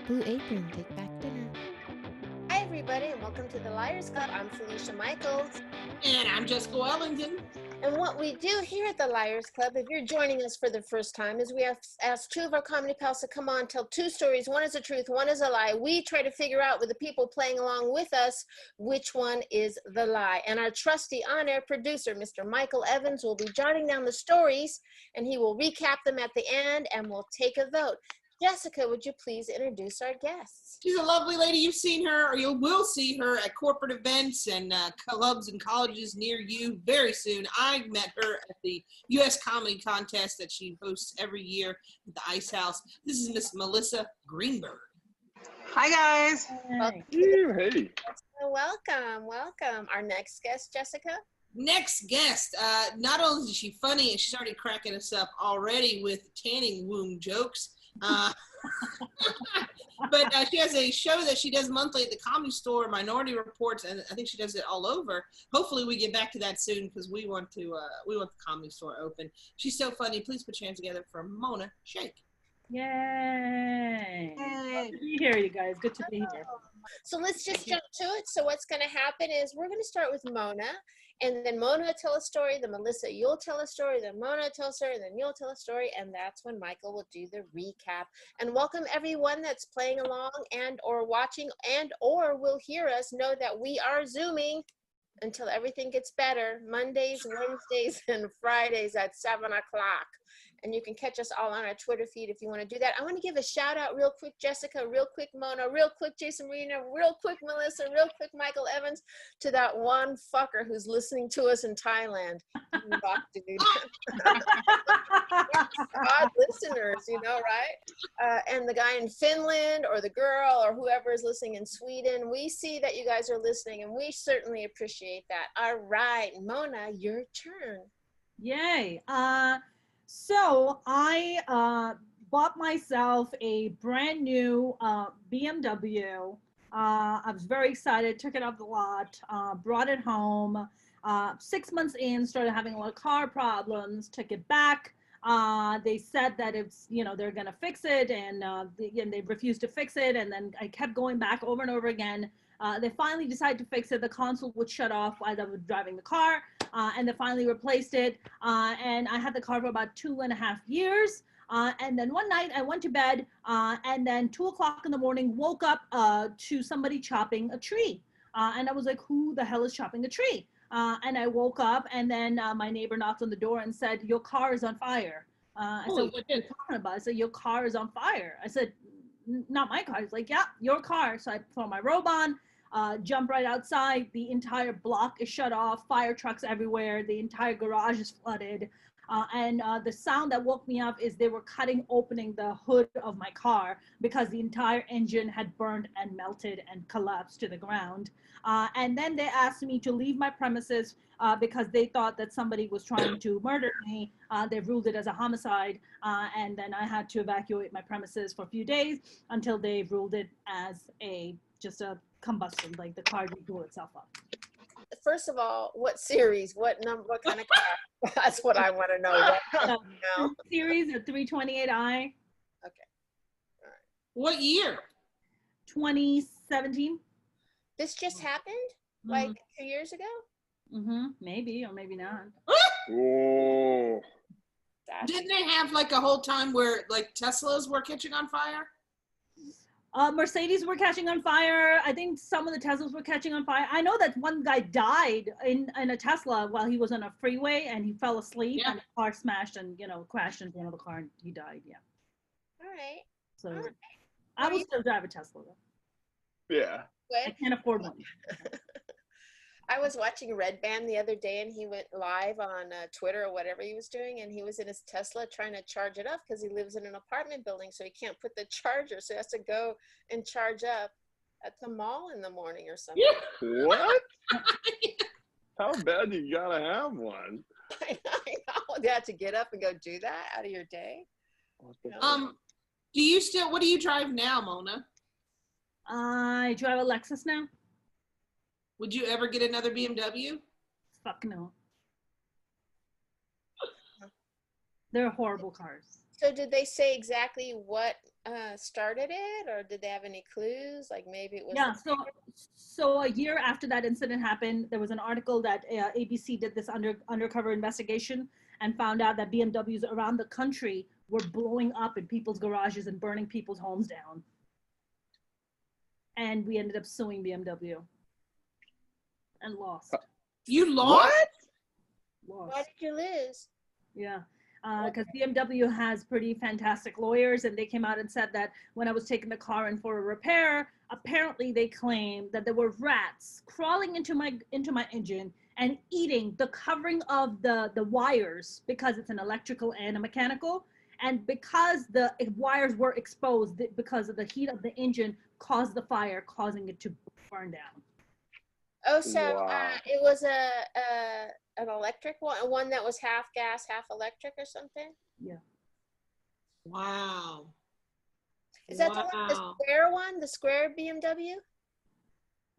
Blue Apron, take back dinner. Hi, everybody, and welcome to the Liars Club. I'm Felicia Michaels. And I'm Jessica Wellington. And what we do here at the Liars Club, if you're joining us for the first time, is we have asked two of our comedy pals to come on, tell two stories. One is the truth, one is a lie. We try to figure out with the people playing along with us which one is the lie. And our trusty on-air producer, Mr. Michael Evans, will be jotting down the stories, and he will recap them at the end, and we'll take a vote. Jessica, would you please introduce our guests? She's a lovely lady. You've seen her, or you will see her at corporate events and clubs and colleges near you very soon. I met her at the U.S. Comedy Contest that she hosts every year at the Ice House. This is Miss Melissa Greenberg. Hi, guys. Hey. Welcome. Our next guest, Jessica. Next guest, not only is she funny, and she's already cracking us up already with tanning wound jokes, but she has a show that she does monthly at the Comedy Store, Minority Reports, and I think she does it all over. Hopefully we get back to that soon because we want the Comedy Store open. She's so funny. Please put your hands together for Mona Shaikh. Yay! Good to be here, you guys. Good to be here. So let's just jump to it. So what's going to happen is we're going to start with Mona, and then Mona will tell a story, then Melissa, you'll tell a story, then Mona will tell a story, and then you'll tell a story, and that's when Michael will do the recap. And welcome everyone that's playing along and or watching and or will hear us. Know that we are Zooming until everything gets better, Mondays, Wednesdays, and Fridays at 7 o'clock. And you can catch us all on our Twitter feed if you want to do that. I want to give a shout out real quick, Jessica, real quick, Mona, real quick, Jason Marina, real quick, Melissa, real quick, Michael Evans, to that one fucker who's listening to us in Thailand. Odd listeners, you know, right? And the guy in Finland or the girl or whoever is listening in Sweden, we see that you guys are listening and we certainly appreciate that. All right, Mona, your turn. Yay. So I bought myself a brand new BMW. I was very excited, took it off the lot, brought it home. 6 months in, started having a lot of car problems, took it back. They said that it's, you know, they're going to fix it, and they refused to fix it. And then I kept going back over and over again. They finally decided to fix it. The console would shut off while I was driving the car, and they finally replaced it. And I had the car for about 2.5 years. And then one night I went to bed, and then 2 o'clock in the morning, woke up to somebody chopping a tree. And I was like, who the hell is chopping a tree? And I woke up, and then my neighbor knocked on the door and said, your car is on fire. I said, what are you talking about? I said, your car is on fire. I said, not my car. He's like, yeah, your car. So I put my robe on, jump right outside. The entire block is shut off, fire trucks everywhere. The entire garage is flooded. And the sound that woke me up is they were opening the hood of my car because the entire engine had burned and melted and collapsed to the ground. And then they asked me to leave my premises because they thought that somebody was trying to murder me. They ruled it as a homicide. And then I had to evacuate my premises for a few days until they ruled it as just a combustion, like the car didn't blow itself up. First of all, what series, what number, what kind of car? That's what I want to know. Series of 328i. Okay. All right. What year? 2017. This just happened? Like 2 years ago? Maybe, or maybe not. Oh. Didn't they have like a whole time where like Teslas were catching on fire? Mercedes were catching on fire. I think some of the Teslas were catching on fire. I know that one guy died in a Tesla while he was on a freeway and he fell asleep and the car smashed and, you know, crashed into another car and he died. Yeah. All right. So I will still drive a Tesla though. Yeah. I can't afford one. I was watching Red Band the other day and he went live on Twitter or whatever he was doing, and he was in his Tesla trying to charge it up because he lives in an apartment building, so he can't put the charger, so he has to go and charge up at the mall in the morning or something. What? How bad you gotta have one? I know. You have to get up and go do that out of your day. Do you still, what do you drive now, Mona? I drive a Lexus now. Would you ever get another BMW? Fuck no. They're horrible cars. So did they say exactly what started it, or did they have any clues? Like maybe it was. Yeah, so a year after that incident happened, there was an article that ABC did this undercover investigation and found out that BMWs around the country were blowing up in people's garages and burning people's homes down. And we ended up suing BMW and lost. You lost? Why did you lose? Yeah, because BMW has pretty fantastic lawyers, and they came out and said that when I was taking the car in for a repair, apparently they claimed that there were rats crawling into my engine and eating the covering of the wires, because it's an electrical and a mechanical, and because the wires were exposed because of the heat of the engine caused the fire, causing it to burn down. Oh, so Wow. it was an electric one that was half gas, half electric, or something. Yeah. Wow. Is that the square one, the square BMW?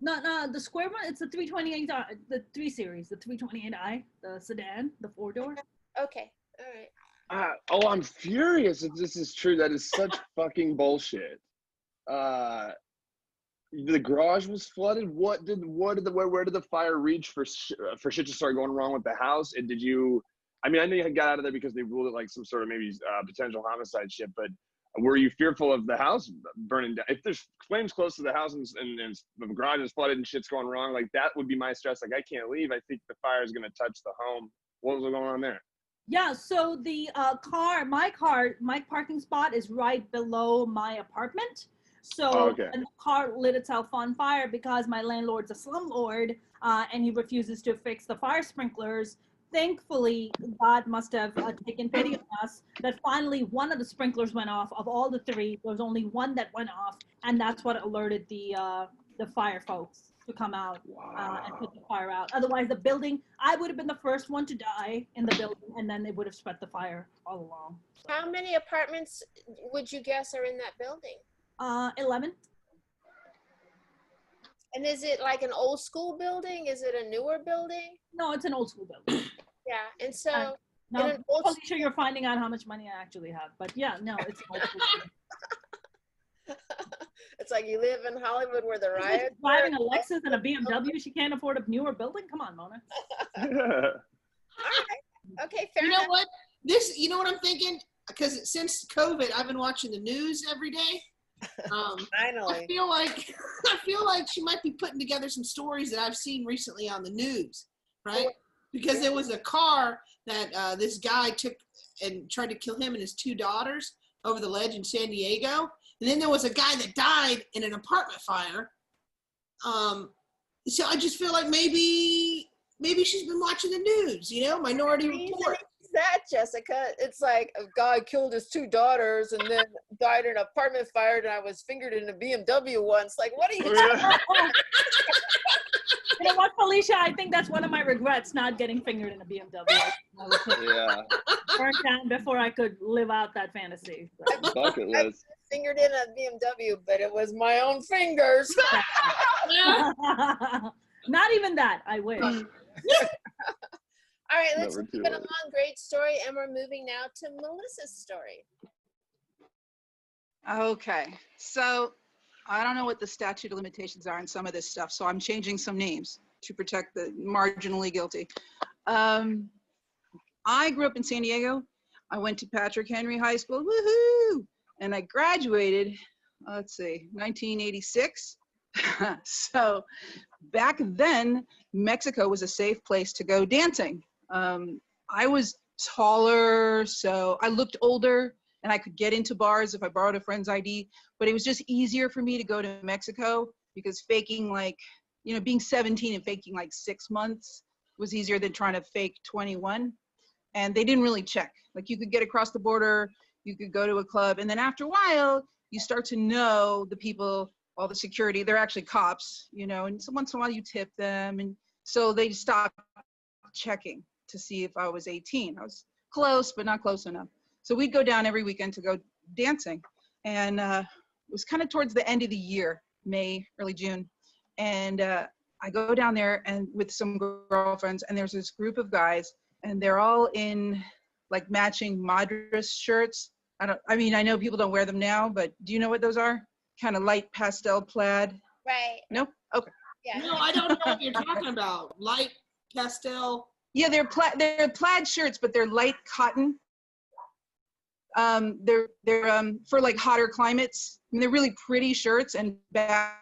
No, the square one. It's the 328, the 3 Series, the 328i, the sedan, the 4-door. Okay, all right. Oh, I'm furious if this is true. That is such fucking bullshit. The garage was flooded. Where did the fire reach for shit to start going wrong with the house? And did you? I mean, I know you got out of there because they ruled it like some sort of maybe potential homicide shit. But were you fearful of the house burning down? If there's flames close to the house and the garage is flooded and shit's going wrong, like that would be my stress. Like I can't leave. I think the fire is gonna touch the home. What was going on there? Yeah, so the my parking spot is right below my apartment. So Okay. and the car lit itself on fire because my landlord's a slumlord, and he refuses to fix the fire sprinklers. Thankfully, God must have taken pity on us that finally one of the sprinklers went off. Of all the 3, there was only one that went off, and that's what alerted the fire folks to come out and put the fire out. Otherwise, the building, I would have been the first one to die in the building, and then they would have spread the fire all along. So, How many apartments would you guess are in that building? 11. And is it like an old school building? Is it a newer building? No, it's an old school building. Yeah, and so Now, in an old Felicia, you're finding out how much money I actually have. But yeah, no, it's an old school building. it's like you live in Hollywood where the riots Driving a Lexus and a BMW, she can't afford a newer building? Come on, Mona. All right. Okay, fair You enough. know what? You know what I'm thinking? Because since COVID, I've been watching the news every day. Finally. I feel like she might be putting together some stories that I've seen recently on the news, right? Because there was a car that this guy took and tried to kill him and his 2 daughters over the ledge in San Diego. And then there was a guy that died in an apartment fire. So I just feel like maybe she's been watching the news, Minority Report. That, Jessica, it's like a guy killed his 2 daughters and then died in an apartment fire, and I was fingered in a BMW once. Like, what are you talking about? You know what, Felicia? I think that's one of my regrets, not getting fingered in a BMW. I was Yeah. burnt down before I could live out that fantasy. So. Bucket list. Fingered in a BMW, but it was my own fingers. Not even that, I wish. All right, let's Never keep too it late. along. Great story. And we're moving now to Melissa's story. Okay, so I don't know what the statute of limitations are on some of this stuff, so I'm changing some names to protect the marginally guilty. I grew up in San Diego. I went to Patrick Henry High School, woohoo! And I graduated, 1986. So back then, Mexico was a safe place to go dancing. I was taller, so I looked older, and I could get into bars if I borrowed a friend's ID, but it was just easier for me to go to Mexico because faking being 17 and faking 6 months was easier than trying to fake 21. And they didn't really check. You could get across the border, you could go to a club, and then after a while, you start to know the people, all the security, they're actually cops, and so once in a while you tip them. And so they stopped checking to see if I was 18. I was close, but not close enough. So we'd go down every weekend to go dancing. And it was kind of towards the end of the year, May, early June. And I go down there and with some girlfriends, and there's this group of guys, and they're all in matching Madras shirts, I know people don't wear them now, but do you know what those are? Kind of light pastel plaid. Right. Nope. Okay. Yeah. No, I don't know what you're talking about. Light pastel. Yeah, they're plaid shirts, but they're light cotton. They're for like hotter climates. I mean, they're really pretty shirts. And back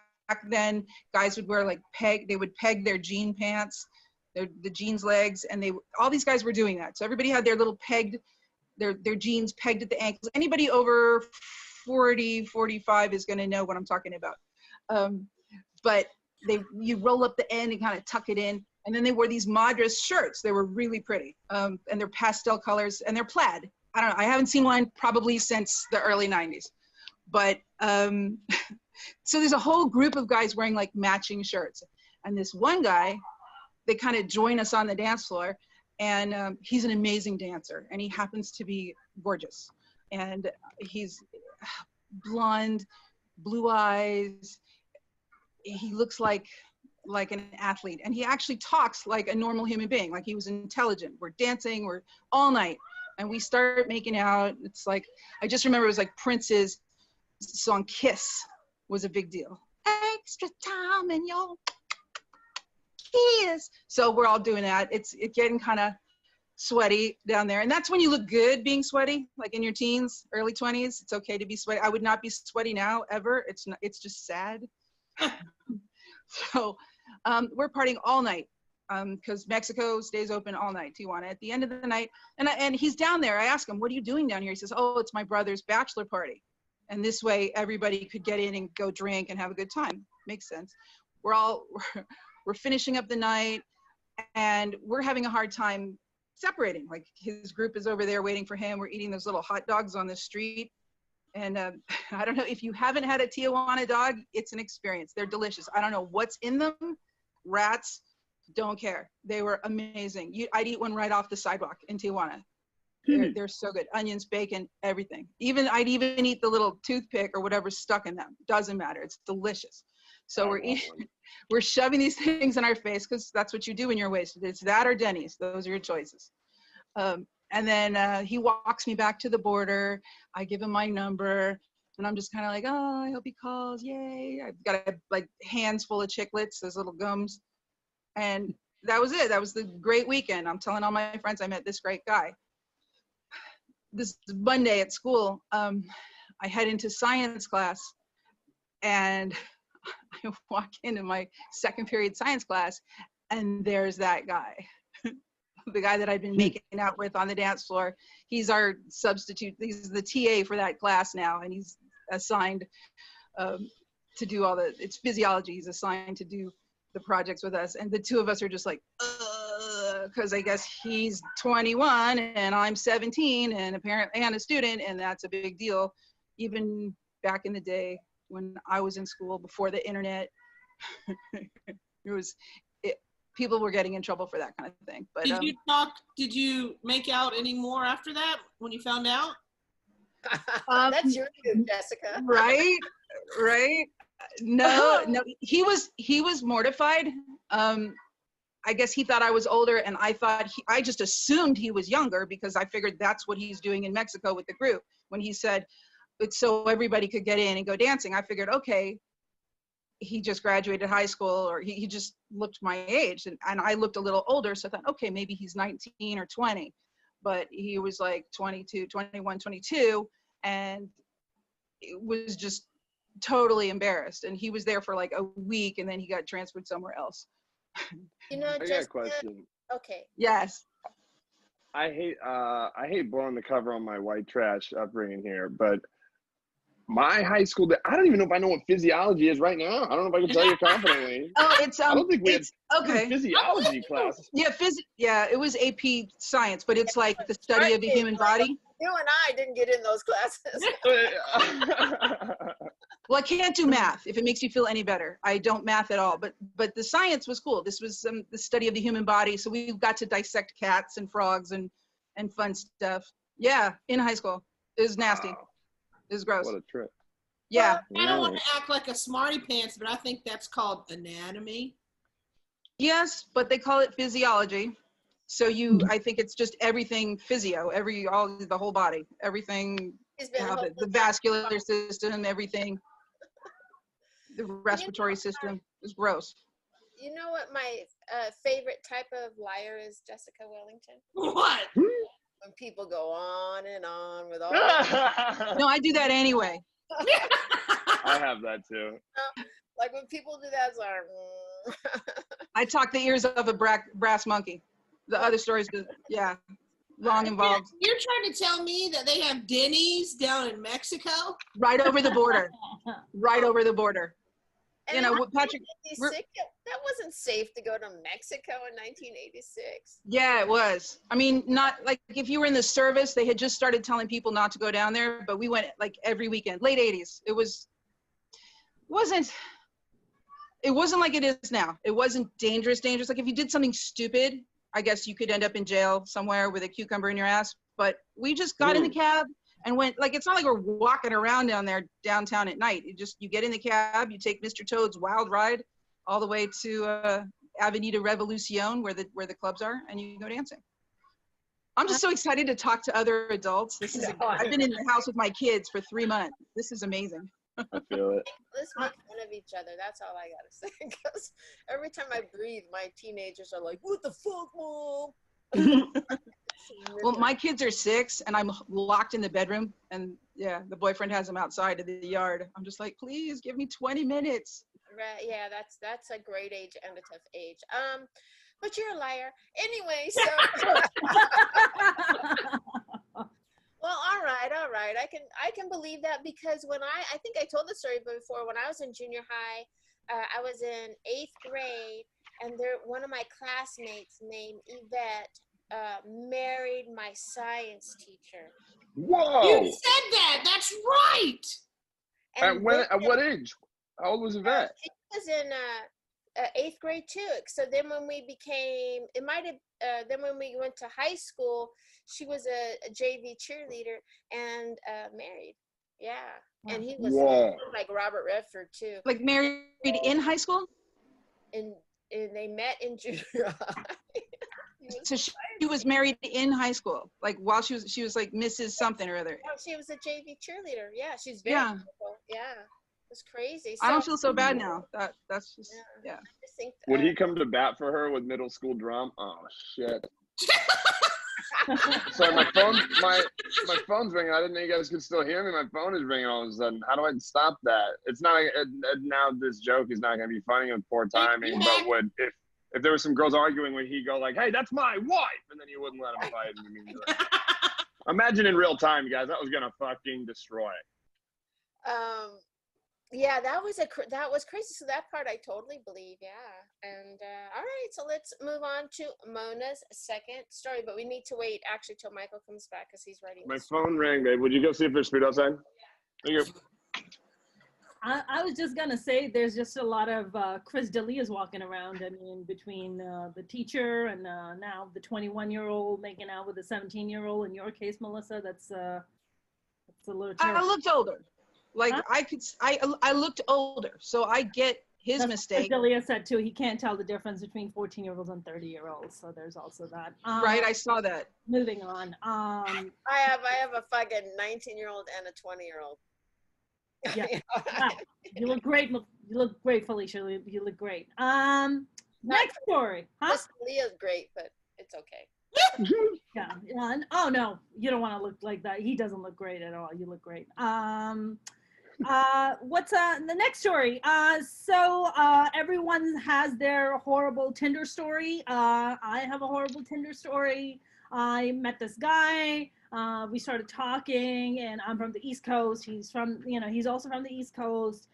then, guys would wear like they would peg their jean pants, the jeans legs, and all these guys were doing that. So everybody had their little pegged, their jeans pegged at the ankles. Anybody over 40, 45 is going to know what I'm talking about. But you roll up the end and kind of tuck it in. And then they wore these Madras shirts. They were really pretty. And they're pastel colors and they're plaid. I don't know. I haven't seen one probably since the early 90s. But so there's a whole group of guys wearing like matching shirts. And this one guy, they kind of join us on the dance floor. And he's an amazing dancer. And he happens to be gorgeous. And he's blonde, blue eyes. He looks like an athlete, and he actually talks like a normal human being, like he was intelligent. We're dancing, we're all night, and we start making out. It's like, I just remember it was like Prince's song Kiss was a big deal. Extra time in your kiss. So we're all doing that. It's getting kind of sweaty down there, and that's when you look good being sweaty, like in your teens, early 20s. It's okay to be sweaty. I would not be sweaty now ever. It's just sad. So we're partying all night because Mexico stays open all night, Tijuana. At the end of the night, and he's down there. I ask him, what are you doing down here? He says, oh, it's my brother's bachelor party. And this way everybody could get in and go drink and have a good time. Makes sense. We're finishing up the night and we're having a hard time separating. Like his group is over there waiting for him. We're eating those little hot dogs on the street. And I don't know if you haven't had a Tijuana dog, it's an experience. They're delicious. I don't know what's in them. Rats, don't care. They were amazing. I'd eat one right off the sidewalk in Tijuana. They're so good. Onions, bacon, everything. I'd even eat the little toothpick or whatever's stuck in them. Doesn't matter. It's delicious. So we're shoving these things in our face because that's what you do when you're wasted. It's that or Denny's. Those are your choices. And then he walks me back to the border. I give him my number, and I'm just kind of like, oh, I hope he calls. Yay. I've got like hands full of chiclets, those little gums. And that was it. That was the great weekend. I'm telling all my friends I met this great guy. This Monday at school, I head into science class, and I walk into my second period science class, and there's that guy. The guy that I've been making out with on the dance floor. He's our substitute. He's the TA for that class now, and he's assigned to do it's physiology. He's assigned to do the projects with us. And the two of us are just like, because I guess he's 21 and I'm 17 and apparently and a student, and that's a big deal. Even back in the day when I was in school before the internet, people were getting in trouble for that kind of thing. But did you make out any more after that when you found out? That's your move, Jessica. Right. No, he was mortified. I guess he thought I was older, and I just assumed he was younger because I figured that's what he's doing in Mexico with the group. When he said it's so everybody could get in and go dancing, I figured, okay, he just graduated high school, or he just looked my age, and I looked a little older, so I thought, okay, maybe he's 19 or 20, but he was like 22, 21, 22, and it was just totally embarrassed. And he was there for like a week, and then he got transferred somewhere else. You know, I got a question. Okay. Yes. I hate blowing the cover on my white trash upbringing here, but my high school, I don't even know if I know what physiology is right now. I don't know if I can tell you confidently. Oh, it's I don't think we had okay. Physiology class. Yeah, it was AP science, but it's like the study of the human body. You and I didn't get in those classes. Well, I can't do math if it makes you feel any better. I don't math at all, but the science was cool. This was the study of the human body, so we got to dissect cats and frogs and fun stuff. Yeah, in high school. It was nasty. Wow. It was gross. What a trip. Yeah. I don't want to act like a smarty pants, but I think that's called anatomy. Yes, but they call it physiology. So I think it's just everything physio, the whole body, everything He's been Yeah, hoping the vascular system, everything, the respiratory system is gross. You know what my favorite type of liar is, Jessica Wellington? What? When people go on and on with all No, I do that anyway. I have that too. like when people do that, it's like I talk the ears of a brass monkey. The other stories, yeah, long involved. You're trying to tell me that they have Denny's down in Mexico? Right over the border. Right over the border. And You know what, Patrick? That wasn't safe to go to Mexico in 1986. Yeah, it was. I mean, not like if you were in the service, they had just started telling people not to go down there, but we went like every weekend, late 80s. It wasn't like it is now. It wasn't dangerous. Like if you did something stupid, I guess you could end up in jail somewhere with a cucumber in your ass. But we just got in the cab and went, like, it's not like we're walking around down there downtown at night. You get in the cab, you take Mr. Toad's wild ride all the way to Avenida Revolucion where the clubs are, and you go dancing. I'm just so excited to talk to other adults. I've been in the house with my kids for 3 months. This is amazing. I feel it. Let's make fun of each other. That's all I gotta say. Because every time I breathe, my teenagers are like, "What the fuck, mom?" Well, my kids are 6, and I'm locked in the bedroom, and yeah, the boyfriend has them outside of the yard. I'm just like, please give me 20 minutes. Right? Yeah, that's a great age and a tough age. But you're a liar anyway. So. Well, all right. I can believe that because when I think I told the story before. When I was in junior high, I was in 8th grade, and one of my classmates named Yvette married my science teacher. Whoa! You said that. That's right. And At what age? How old was Yvette? She was in 8th grade too. So then when we became, then when we went to high school, she was a JV cheerleader and married. Yeah. And he was like Robert Redford too. Like married in high school? And they met in junior high. So she was married in high school, like while she was like Mrs. something or other. Oh, she was a JV cheerleader. Yeah, she's very beautiful. Yeah, it's crazy. So, I don't feel so bad now. That's just I just think Would he come to bat for her with middle school drum? Oh shit! Sorry, my phone's ringing. I didn't know you guys could still hear me. My phone is ringing all of a sudden. How do I stop that? It's not now. This joke is not going to be funny with poor timing. But if there were some girls arguing, would he go like, "Hey, that's my wife," and then you wouldn't let him fight? Imagine in real time, you guys. That was gonna fucking destroy. Yeah, that was crazy. So that part I totally believe. Yeah, and all right. So let's move on to Mona's second story, but we need to wait actually till Michael comes back because he's writing. My phone rang, babe. Would you go see if there's food outside? Thank you. I was just gonna say there's just a lot of Chris D'Elia's walking around. I mean, between the teacher and now the 21-year-old making out with the 17-year-old. In your case, Melissa, that's a little terrible. I looked older. Like I looked older, so I get his mistake. Chris D'Elia said too. He can't tell the difference between 14-year-olds and 30-year-olds. So there's also that. Right, I saw that. Moving on. I have a fucking 19-year-old and a 20-year-old. Yeah. Wow. You look great. You look great, Felicia. You look great. Next story. Huh? Leah's great, but it's okay. Yeah. Oh no, you don't want to look like that. He doesn't look great at all. You look great. What's the next story? So everyone has their horrible Tinder story. I have a horrible Tinder story. I met this guy. We started talking, and I'm from the East Coast. He's also from the East Coast.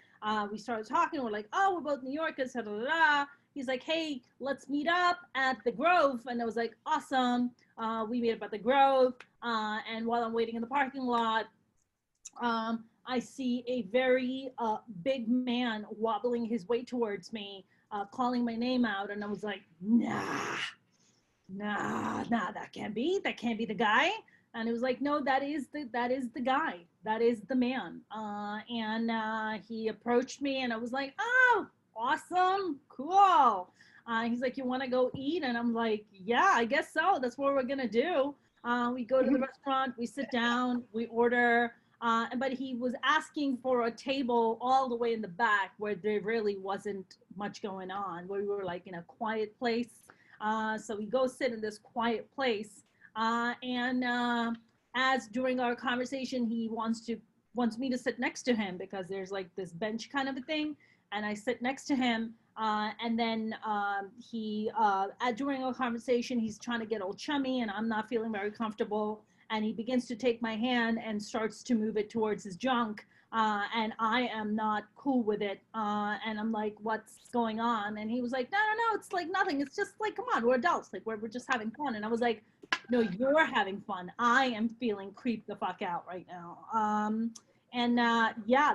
We started talking. We're like, oh, we're both New Yorkers. Da, da, da, da. He's like, hey, let's meet up at the Grove. And I was like, awesome. We meet up at the Grove. And while I'm waiting in the parking lot, I see a very big man wobbling his way towards me, calling my name out. And I was like, nah, that can't be the guy. And it was like, no, that is the guy. That is the man. And he approached me, and I was like, oh, awesome, cool. He's like, you want to go eat? And I'm like, yeah, I guess so. That's what we're gonna do. We go to the restaurant, we sit down, we order. But he was asking for a table all the way in the back where there really wasn't much going on, where we were like in a quiet place. So we go sit in this quiet place. As during our conversation, he wants me to sit next to him because there's like this bench kind of a thing. And I sit next to him. And then during our conversation, he's trying to get all chummy and I'm not feeling very comfortable. And he begins to take my hand and starts to move it towards his junk. And I am not cool with it. And I'm like, what's going on? And he was like, no, it's like nothing. It's just like, come on, we're adults. Like, we're just having fun. And I was like, no, you're having fun. I am feeling creeped the fuck out right now.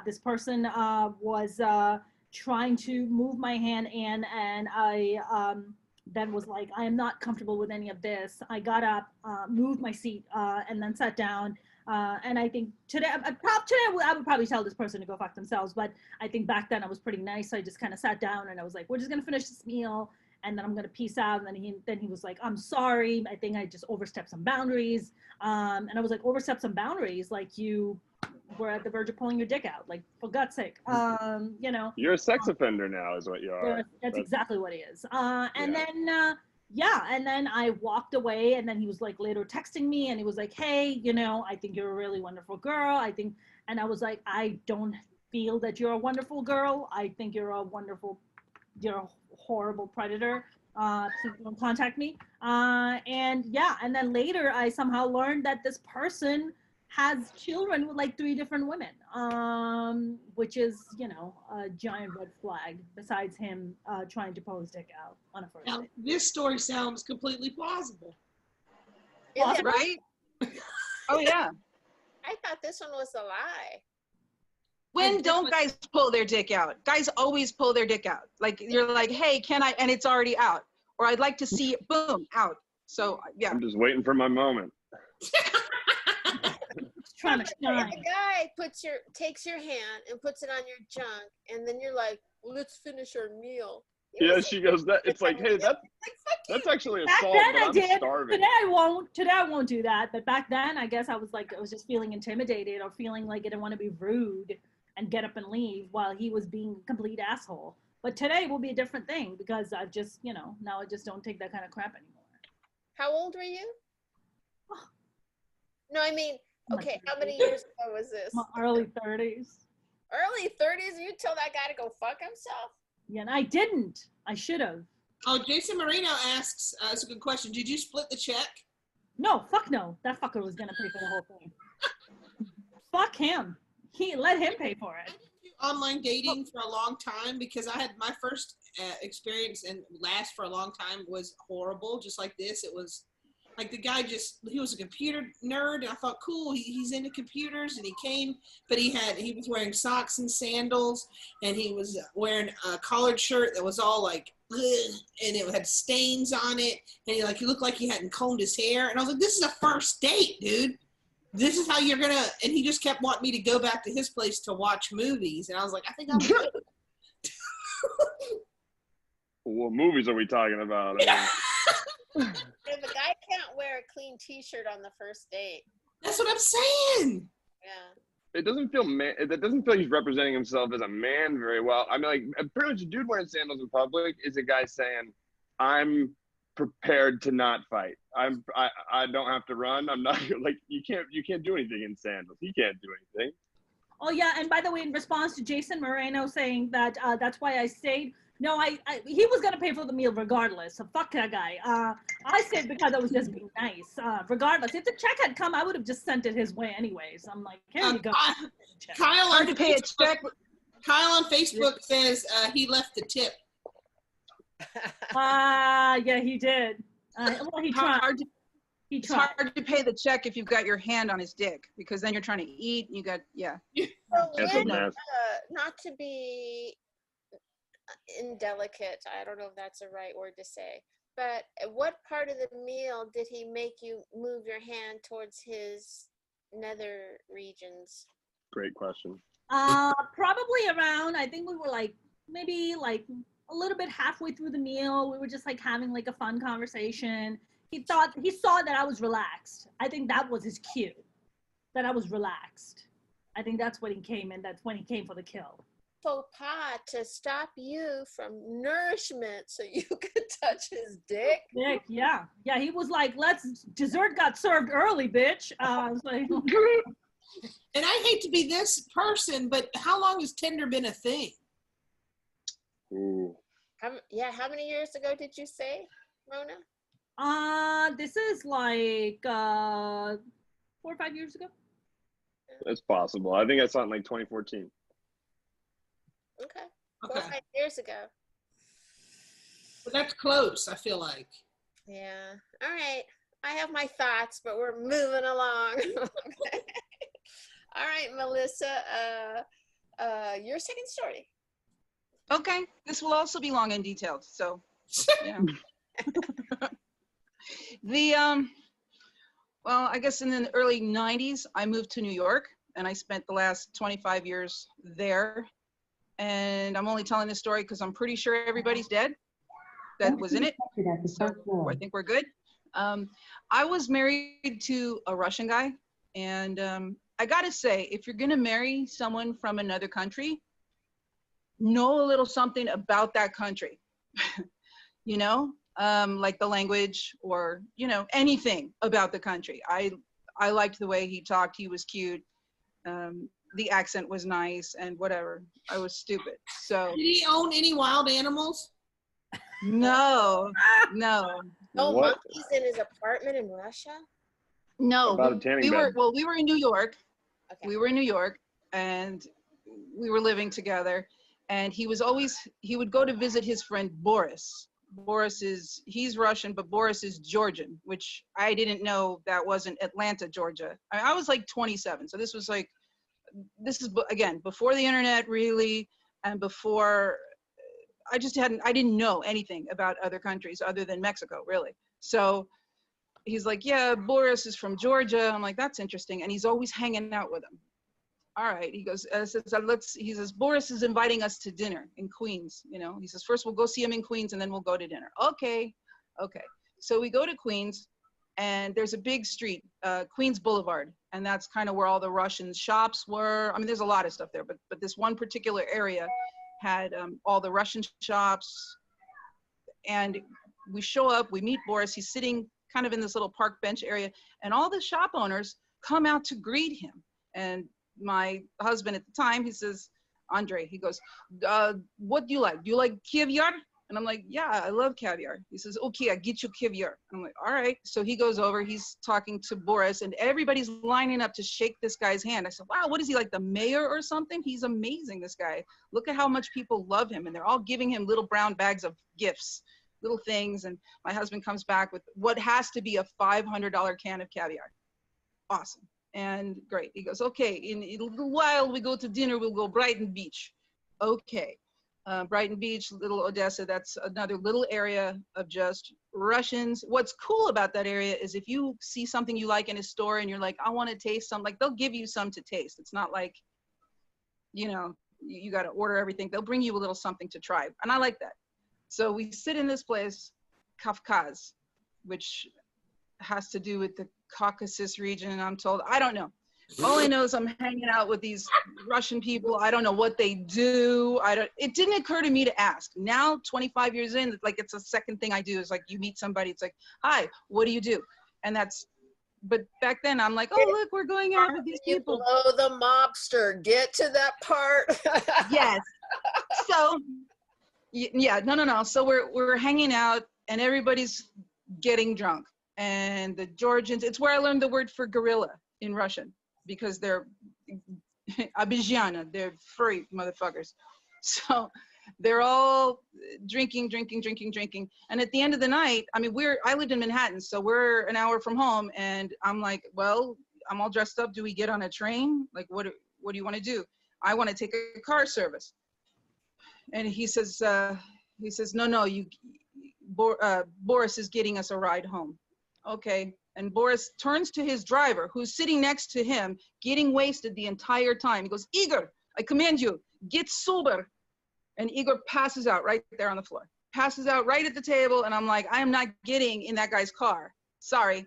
This person was trying to move my hand in, and I then was like, I am not comfortable with any of this. I got up, moved my seat, and then sat down. And I think today I would probably tell this person to go fuck themselves, but I think back then I was pretty nice. So I just kind of sat down and I was like, we're just gonna finish this meal and then I'm gonna peace out. And then he was like, I'm sorry, I think I just overstepped some boundaries. And I was like, overstep some boundaries? Like, you were at the verge of pulling your dick out, like, for God's sake. You're a sex offender now is what you are. That's exactly what he is. And then I walked away, and then he was like later texting me, and he was like, hey, I think you're a really wonderful girl. And I was like, I don't feel that you're a wonderful girl. I think you're a horrible predator. Please don't contact me. And then later I somehow learned that this person has children with like 3 different women, which is, a giant red flag besides him trying to pull his dick out on a first Now, date. this story sounds completely plausible. Is it- Right? Oh yeah. I thought this one was a lie. When don't guys pull their dick out? Guys always pull their dick out. Like, you're like, hey, can I? And it's already out. Or I'd like to see it, boom, out. So yeah. I'm just waiting for my moment. Trying to If shine. the guy takes your hand and puts it on your junk, and then you're like, well, let's finish our meal. Yeah, she goes, that it's like, hey, fuck that's you. actually Back assault, then but I I'm did. starving. Today I won't do that. But back then, I guess I was just feeling intimidated or feeling like I didn't want to be rude and get up and leave while he was being a complete asshole. But today will be a different thing because I just, now I just don't take that kind of crap anymore. How old were you? Oh. No, I mean, My okay, how 30s. many years ago was this? My early 30s. Early 30s? You tell that guy to go fuck himself? Yeah, and I didn't. I should have. Oh, Jason Marino asks, it's a good question. Did you split the check? No, fuck no. That fucker was gonna pay for the whole thing. Fuck him. Let him pay for it. I didn't do online dating for a long time because I had my first experience and last for a long time was horrible. Just like this, it was like the guy he was a computer nerd, and I thought, cool, he's into computers, and he came, but he was wearing socks and sandals, and he was wearing a collared shirt that was all like, ugh, and it had stains on it, and he looked like he hadn't combed his hair, and I was like, this is a first date, dude. This is how you're gonna, and he just kept wanting me to go back to his place to watch movies, and I was like, I think I'm good. What movies are we talking about? I mean, If a guy can't wear a clean t-shirt on the first date. That's what I'm saying. Yeah. it doesn't feel he's representing himself as a man very well. I mean, like, pretty much a dude wearing sandals in public is a guy saying, I'm prepared to not fight. I don't have to run. I'm not like, you can't do anything in sandals. He can't do anything. Oh yeah, and by the way, in response to Jason Moreno saying that that's why I stayed. No, he was gonna pay for the meal regardless. So fuck that guy. I stayed because I was just being nice. Regardless, if the check had come, I would have just sent it his way anyways. I'm like, here you go. Kyle Hard to pay a check. Kyle on Facebook says he left the tip. Yeah, he did. Well, he tried. It's hard to pay the check if you've got your hand on his dick, because then you're trying to eat and you got, yeah. So That's a when, mess. not to be indelicate, I don't know if that's a right word to say, but at what part of the meal did he make you move your hand towards his nether regions? Great question. Probably around, I think we were like, maybe like a little bit halfway through the meal. We were just like having like a fun conversation. He saw that I was relaxed. I think that was his cue, that I was relaxed. I think that's when he came in. That's when he came for the kill. Faux pas to stop you from nourishment so you could touch his dick. Dick, yeah. Yeah, he was like, dessert got served early, bitch. So, And I hate to be this person, but how long has Tinder been a thing? Ooh. How many years ago did you say, Mona? this is like 4 or 5 years ago. That's possible. I think I saw it in like 2014. Okay. 4 or 5 years ago. But that's close, I feel like. Yeah. All right. I have my thoughts, but we're moving along. All right, Melissa, your second story. Okay, this will also be long and detailed. So, yeah. Well, I guess in the early 90s, I moved to New York, and I spent the last 25 years there. And I'm only telling this story because I'm pretty sure everybody's dead that was in it. So I think we're good. I was married to a Russian guy, and I gotta say, if you're gonna marry someone from another country, know a little something about that country, you know, like the language or, you know, anything about the country. I liked the way he talked. He was cute. The accent was nice and whatever. I was stupid. So Did he own any wild animals? no. No What? monkeys in his apartment in Russia? No, About a tanning we were, bed. well, we were in New York. Okay. We were in New York and we were living together, and he would go to visit his friend Boris. He's Russian, but Boris is Georgian, which I didn't know that wasn't Atlanta, Georgia. I was like 27. So this is again, before the internet really, and before I didn't know anything about other countries other than Mexico, really. So he's like, yeah, Boris is from Georgia. I'm like, that's interesting. And he's always hanging out with him. All right. He goes, he says, Boris is inviting us to dinner in Queens. You know, he says, first we'll go see him in Queens and then we'll go to dinner. Okay. So we go to Queens, and there's a big street, Queens Boulevard. And that's kind of where all the Russian shops were. I mean, there's a lot of stuff there, but this one particular area had all the Russian shops. And we show up, we meet Boris. He's sitting kind of in this little park bench area, and all the shop owners come out to greet him. And my husband at the time, he says, Andre, he goes, what do you like? Do you like caviar? And I'm like, yeah, I love caviar. He says, okay, I get you caviar. I'm like, all right. So he goes over, he's talking to Boris, and everybody's lining up to shake this guy's hand. I said, wow, what is he, like the mayor or something? He's amazing, this guy. Look at how much people love him. And they're all giving him little brown bags of gifts, little things. And my husband comes back with what has to be a $500 can of caviar. Awesome. And great. He goes, okay, in a little while we go to dinner, we'll go Brighton Beach. Okay. Brighton Beach, Little Odessa, that's another little area of just Russians. What's cool about that area is if you see something you like in a store and you're like, I want to taste some, like they'll give you some to taste. It's not like, you know, you got to order everything. They'll bring you a little something to try. And I like that. So we sit in this place, Kafkaz, which has to do with the Caucasus region, I'm told. I don't know. All I know is I'm hanging out with these Russian people. I don't know what they do. It didn't occur to me to ask. Now, 25 years in, like it's a second thing I do is like you meet somebody, it's like, hi, what do you do? And but back then I'm like, oh, look, we're going out with these people. Blow the mobster. Get to that part. Yes. So, yeah, no. So we're hanging out and everybody's getting drunk. And the Georgians, it's where I learned the word for gorilla in Russian, because they're abizhana, they're furry motherfuckers. So they're all drinking. And at the end of the night, I mean, I lived in Manhattan, so we're an hour from home, and I'm like, well, I'm all dressed up. Do we get on a train? Like, what do you want to do? I want to take a car service. And he says, no, Boris is getting us a ride home. Okay. And Boris turns to his driver, who's sitting next to him, getting wasted the entire time. He goes, Igor, I command you, get sober. And Igor passes out right there on the floor. Passes out right at the table. And I'm like, I am not getting in that guy's car. Sorry.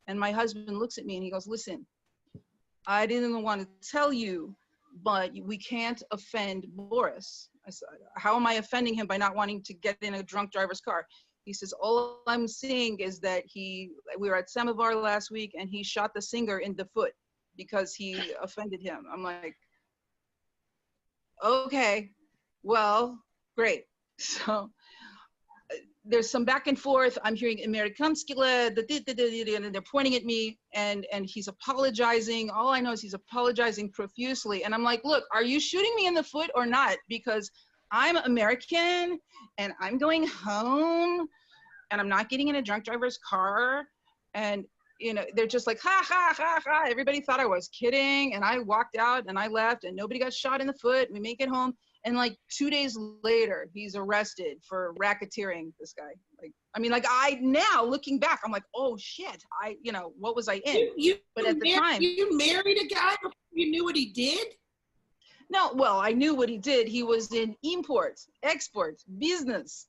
And my husband looks at me and he goes, listen, I didn't want to tell you but we can't offend Boris. I said, how am I offending him by not wanting to get in a drunk driver's car? He says, all I'm seeing is that we were at Samovar last week and he shot the singer in the foot because he offended him. I'm like, okay, well, great. So there's some back and forth. I'm hearing Amerikanskile, and they're pointing at me, and he's apologizing. All I know is he's apologizing profusely. And I'm like, look, are you shooting me in the foot or not? Because I'm American and I'm going home and I'm not getting in a drunk driver's car. And, you know, they're just like, ha, ha, ha, ha. Everybody thought I was kidding. And I walked out and I left and nobody got shot in the foot. We make it home. And like 2 days later, he's arrested for racketeering, this guy. Like, I mean, like now looking back, I'm like, oh shit, what was I in? But at the time. You married a guy before you knew what he did? No, well, I knew what he did. He was in imports, exports, business.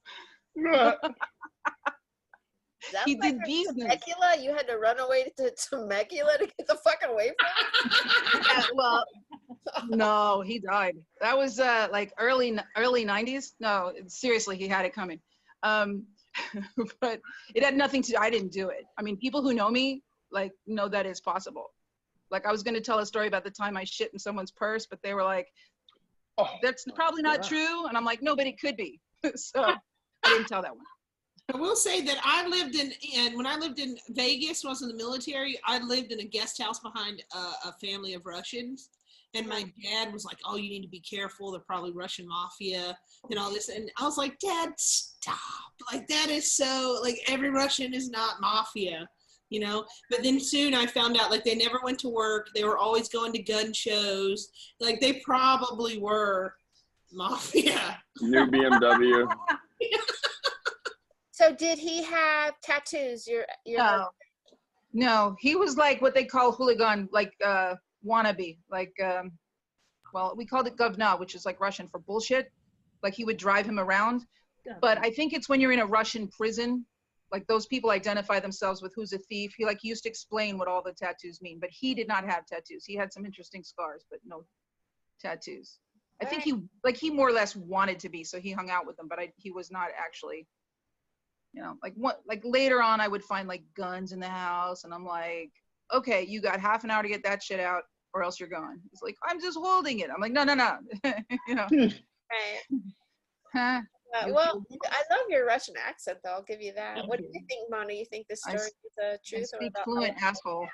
He did business. Temecula? You had to run away to Temecula to get the fuck away from him? Yeah, well, no, he died. That was like early 90s. No, seriously, he had it coming. But it had nothing to, I didn't do it. I mean, people who know me, like, know that it's possible. Like, I was going to tell a story about the time I shit in someone's purse, but they were like, oh, that's probably not true. And I'm like, no, but it could be. So I didn't tell that one. I will say that I lived when I lived in Vegas, when I was in the military, I lived in a guest house behind a family of Russians. And my dad was like, oh, you need to be careful. They're probably Russian mafia and all this. And I was like, Dad, stop. Like, that is so, like, every Russian is not mafia, you know? But then soon I found out, like, they never went to work. They were always going to gun shows. Like, they probably were mafia. New BMW. So did he have tattoos? No, he was like what they call hooligan, like wannabe, like, well, we called it govna, which is like Russian for bullshit. Like, he would drive him around. But I think it's when you're in a Russian prison, like, those people identify themselves with who's a thief. He used to explain what all the tattoos mean, but he did not have tattoos. He had some interesting scars, but no tattoos. I think he more or less wanted to be, so he hung out with them, but he was not actually, like later on I would find like guns in the house and I'm like, okay, you got half an hour to get that shit out or else you're gone. He's like, I'm just holding it. I'm like, no. Right. Huh? Well, I love your Russian accent, though. I'll give you that. What do you think, Mona? You think this story is the truth? I speak fluent, asshole.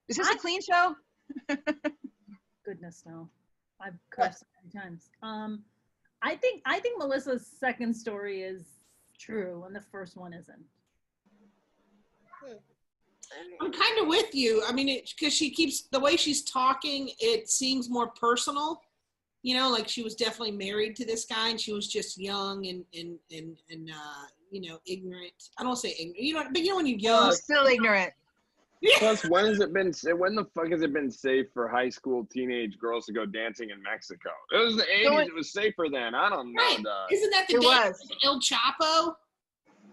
Is this a clean show? Goodness, no. I've cursed so many times. I think Melissa's second story is true and the first one isn't. I'm kind of with you. I mean, because she keeps, the way she's talking, it seems more personal. You know, like she was definitely married to this guy and she was just young and ignorant. I don't say ignorant, but when you're young. Still ignorant. Plus, when the fuck has it been safe for high school teenage girls to go dancing in Mexico? It was the 80s. It was safer then. I don't know. Right. Isn't that the day El Chapo?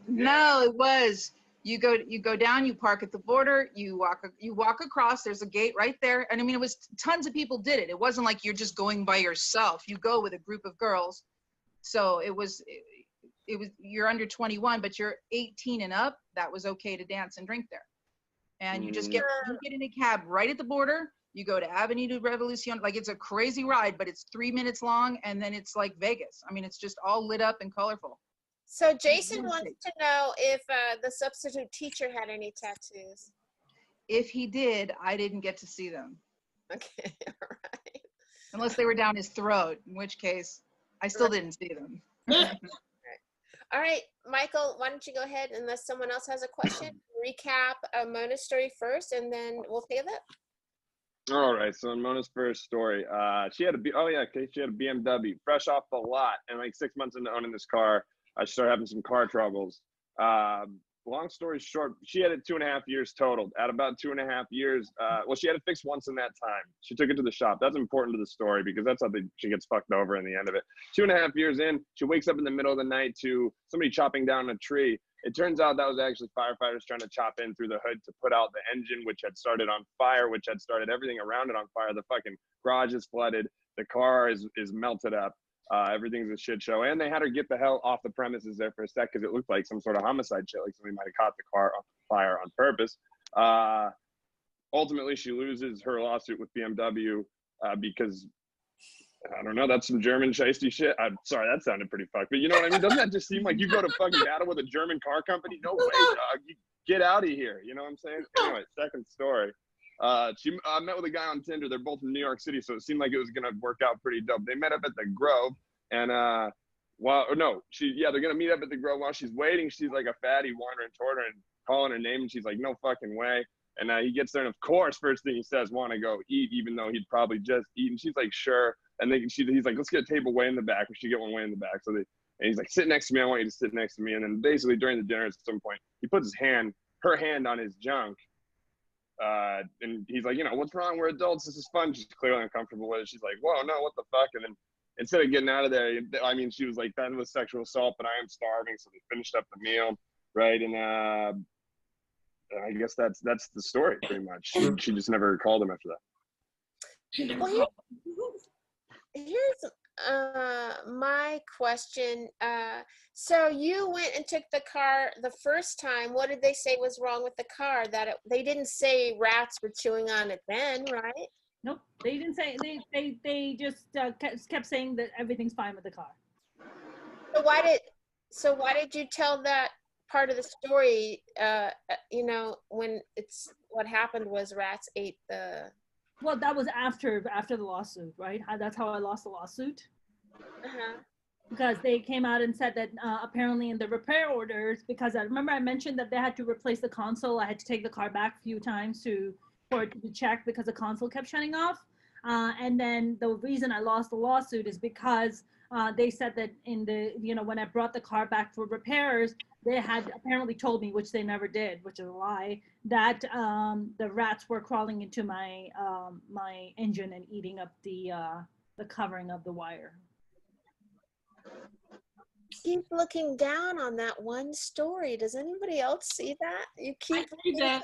No, it was. You go down, you park at the border, you walk across, there's a gate right there. And I mean, it was tons of people did it. It wasn't like you're just going by yourself. You go with a group of girls. So it was you're under 21, but you're 18 and up. That was okay to dance and drink there. And you just get in a cab right at the border. You go to Avenue de Revolucion. Like, it's a crazy ride, but it's 3 minutes long. And then it's like Vegas. I mean, it's just all lit up and colorful. So Jason wants to know if the substitute teacher had any tattoos. If he did, I didn't get to see them. Okay, all right. Unless they were down his throat, in which case I still didn't see them. All right, Michael, why don't you go ahead, unless someone else has a question, recap Mona's story first, and then we'll take that. All right, so in Mona's first story, she had a BMW, fresh off the lot, and like 6 months into owning this car, I started having some car troubles. Long story short, she had it 2.5 years totaled. At about 2.5 years, she had it fixed once in that time. She took it to the shop. That's important to the story because that's how she gets fucked over in the end of it. 2.5 years in, she wakes up in the middle of the night to somebody chopping down a tree. It turns out that was actually firefighters trying to chop in through the hood to put out the engine, which had started on fire, which had started everything around it on fire. The fucking garage is flooded. The car is melted up. Everything's a shit show. And they had her get the hell off the premises there for a sec because it looked like some sort of homicide shit, like somebody might have caught the car on fire on purpose. Ultimately, she loses her lawsuit with BMW because, I don't know, that's some German shiesty shit. I'm sorry, that sounded pretty fucked. But you know what I mean? Doesn't that just seem like you go to fucking battle with a German car company? No way, dog. You get out of here. You know what I'm saying? Anyway, second story. She met with a guy on Tinder. They're both in New York City, so it seemed like it was gonna work out pretty dope. They met up at the Grove, and they're gonna meet up at the Grove. While she's waiting, she's like a fatty wandering toward her and calling her name, and she's like, no fucking way. And he gets there, and of course, first thing he says, want to go eat, even though he'd probably just eaten. She's like, sure. And he's like, let's get a table way in the back. We should get one way in the back. And he's like, sit next to me. I want you to sit next to me. And then basically during the dinner at some point, he puts her hand on his junk. And he's like, what's wrong? We're adults. This is fun. She's clearly uncomfortable with it. She's like, whoa, no, what the fuck? And then instead of getting out of there, I mean, she was like, that was sexual assault, but I am starving. So they finished up the meal, right? And I guess that's the story pretty much. She just never called him after that. Well, here's my question. So you went and took the car the first time. What did they say was wrong with the car? They didn't say rats were chewing on it then, right? Nope, they didn't say. They just kept saying that everything's fine with the car. So why did you tell that part of the story? When what happened was rats ate the. Well, that was after the lawsuit, right? That's how I lost the lawsuit. Uh-huh. Because they came out and said that apparently in the repair orders, because I remember I mentioned that they had to replace the console. I had to take the car back a few times for it to be checked because the console kept shutting off. And then the reason I lost the lawsuit is because they said that when I brought the car back for repairs, they had apparently told me, which they never did, which is a lie, that the rats were crawling into my engine and eating up the covering of the wire. Keep looking down on that one story. Does anybody else see that? You keep looking down.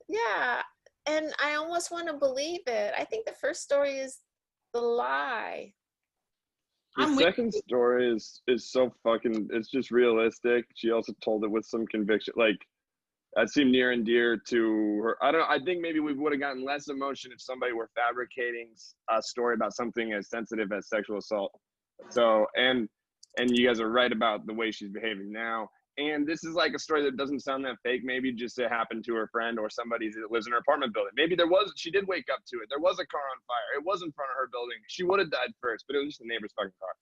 Yeah. And I almost want to believe it. I think the first story is the lie. The second story is so fucking, it's just realistic. She also told it with some conviction. Like, that seemed near and dear to her. I think maybe we would have gotten less emotion if somebody were fabricating a story about something as sensitive as sexual assault. So, and you guys are right about the way she's behaving now. And this is like a story that doesn't sound that fake. Maybe just it happened to her friend or somebody that lives in her apartment building. Maybe she did wake up to it. There was a car on fire. It was in front of her building. She would have died first, but it was just the neighbor's fucking car.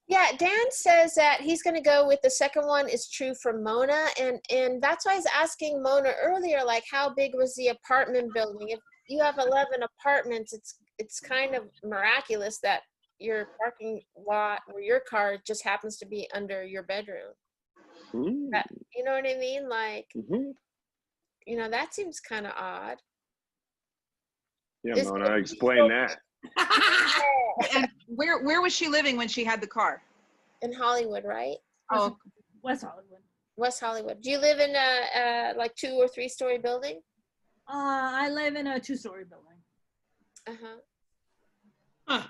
Yeah, Dan says that he's going to go with the second one is true for Mona. And that's why I was asking Mona earlier, like, how big was the apartment building? If you have 11 apartments, it's kind of miraculous that your parking lot or your car just happens to be under your bedroom. That, you know what I mean? Like, that seems kind of odd. Yeah, Mona, explain that. And where was she living when she had the car? In Hollywood, right? Oh, West Hollywood. West Hollywood. Do you live in a like 2 or 3 story building? I live in a 2-story building. Uh-huh. Huh.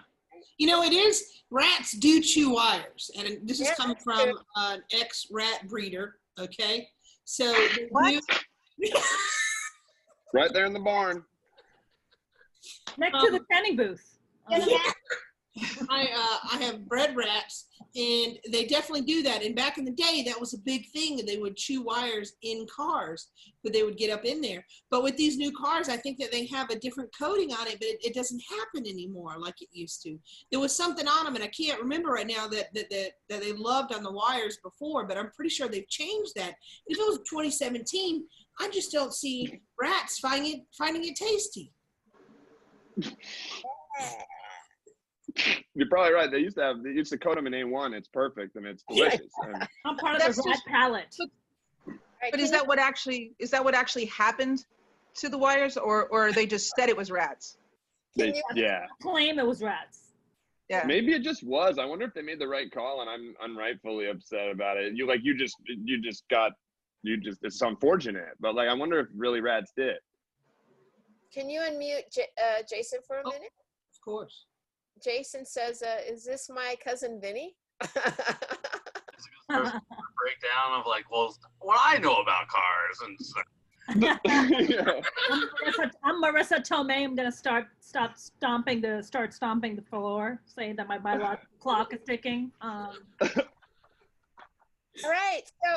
It is, rats do chew wires. And this is coming from an ex-rat breeder, okay? So, what? Right there in the barn. Next to the tanning booth. I have bred rats, and they definitely do that. And back in the day, that was a big thing, and they would chew wires in cars, but they would get up in there. But with these new cars, I think that they have a different coating on it, but it doesn't happen anymore like it used to. There was something on them, and I can't remember right now that they loved on the wires before, but I'm pretty sure they've changed that. If it was 2017, I just don't see rats finding it tasty. You're probably right. They used to coat them in A1. It's perfect and it's delicious. And I'm part of the rat palette. But is that what actually happened to the wires, or they just said it was rats? yeah. Claim it was rats. Yeah. Maybe it just was. I wonder if they made the right call, and I'm unrightfully upset about it. It's unfortunate, but like I wonder if really rats did. Can you unmute Jason for a minute? Of course. Jason says, "Is this my cousin Vinny?" There's a breakdown of like, well, what I know about cars and stuff. Yeah. I'm Marissa Tomei. I'm gonna start stomping the floor, saying that my biological clock is ticking. All right. So,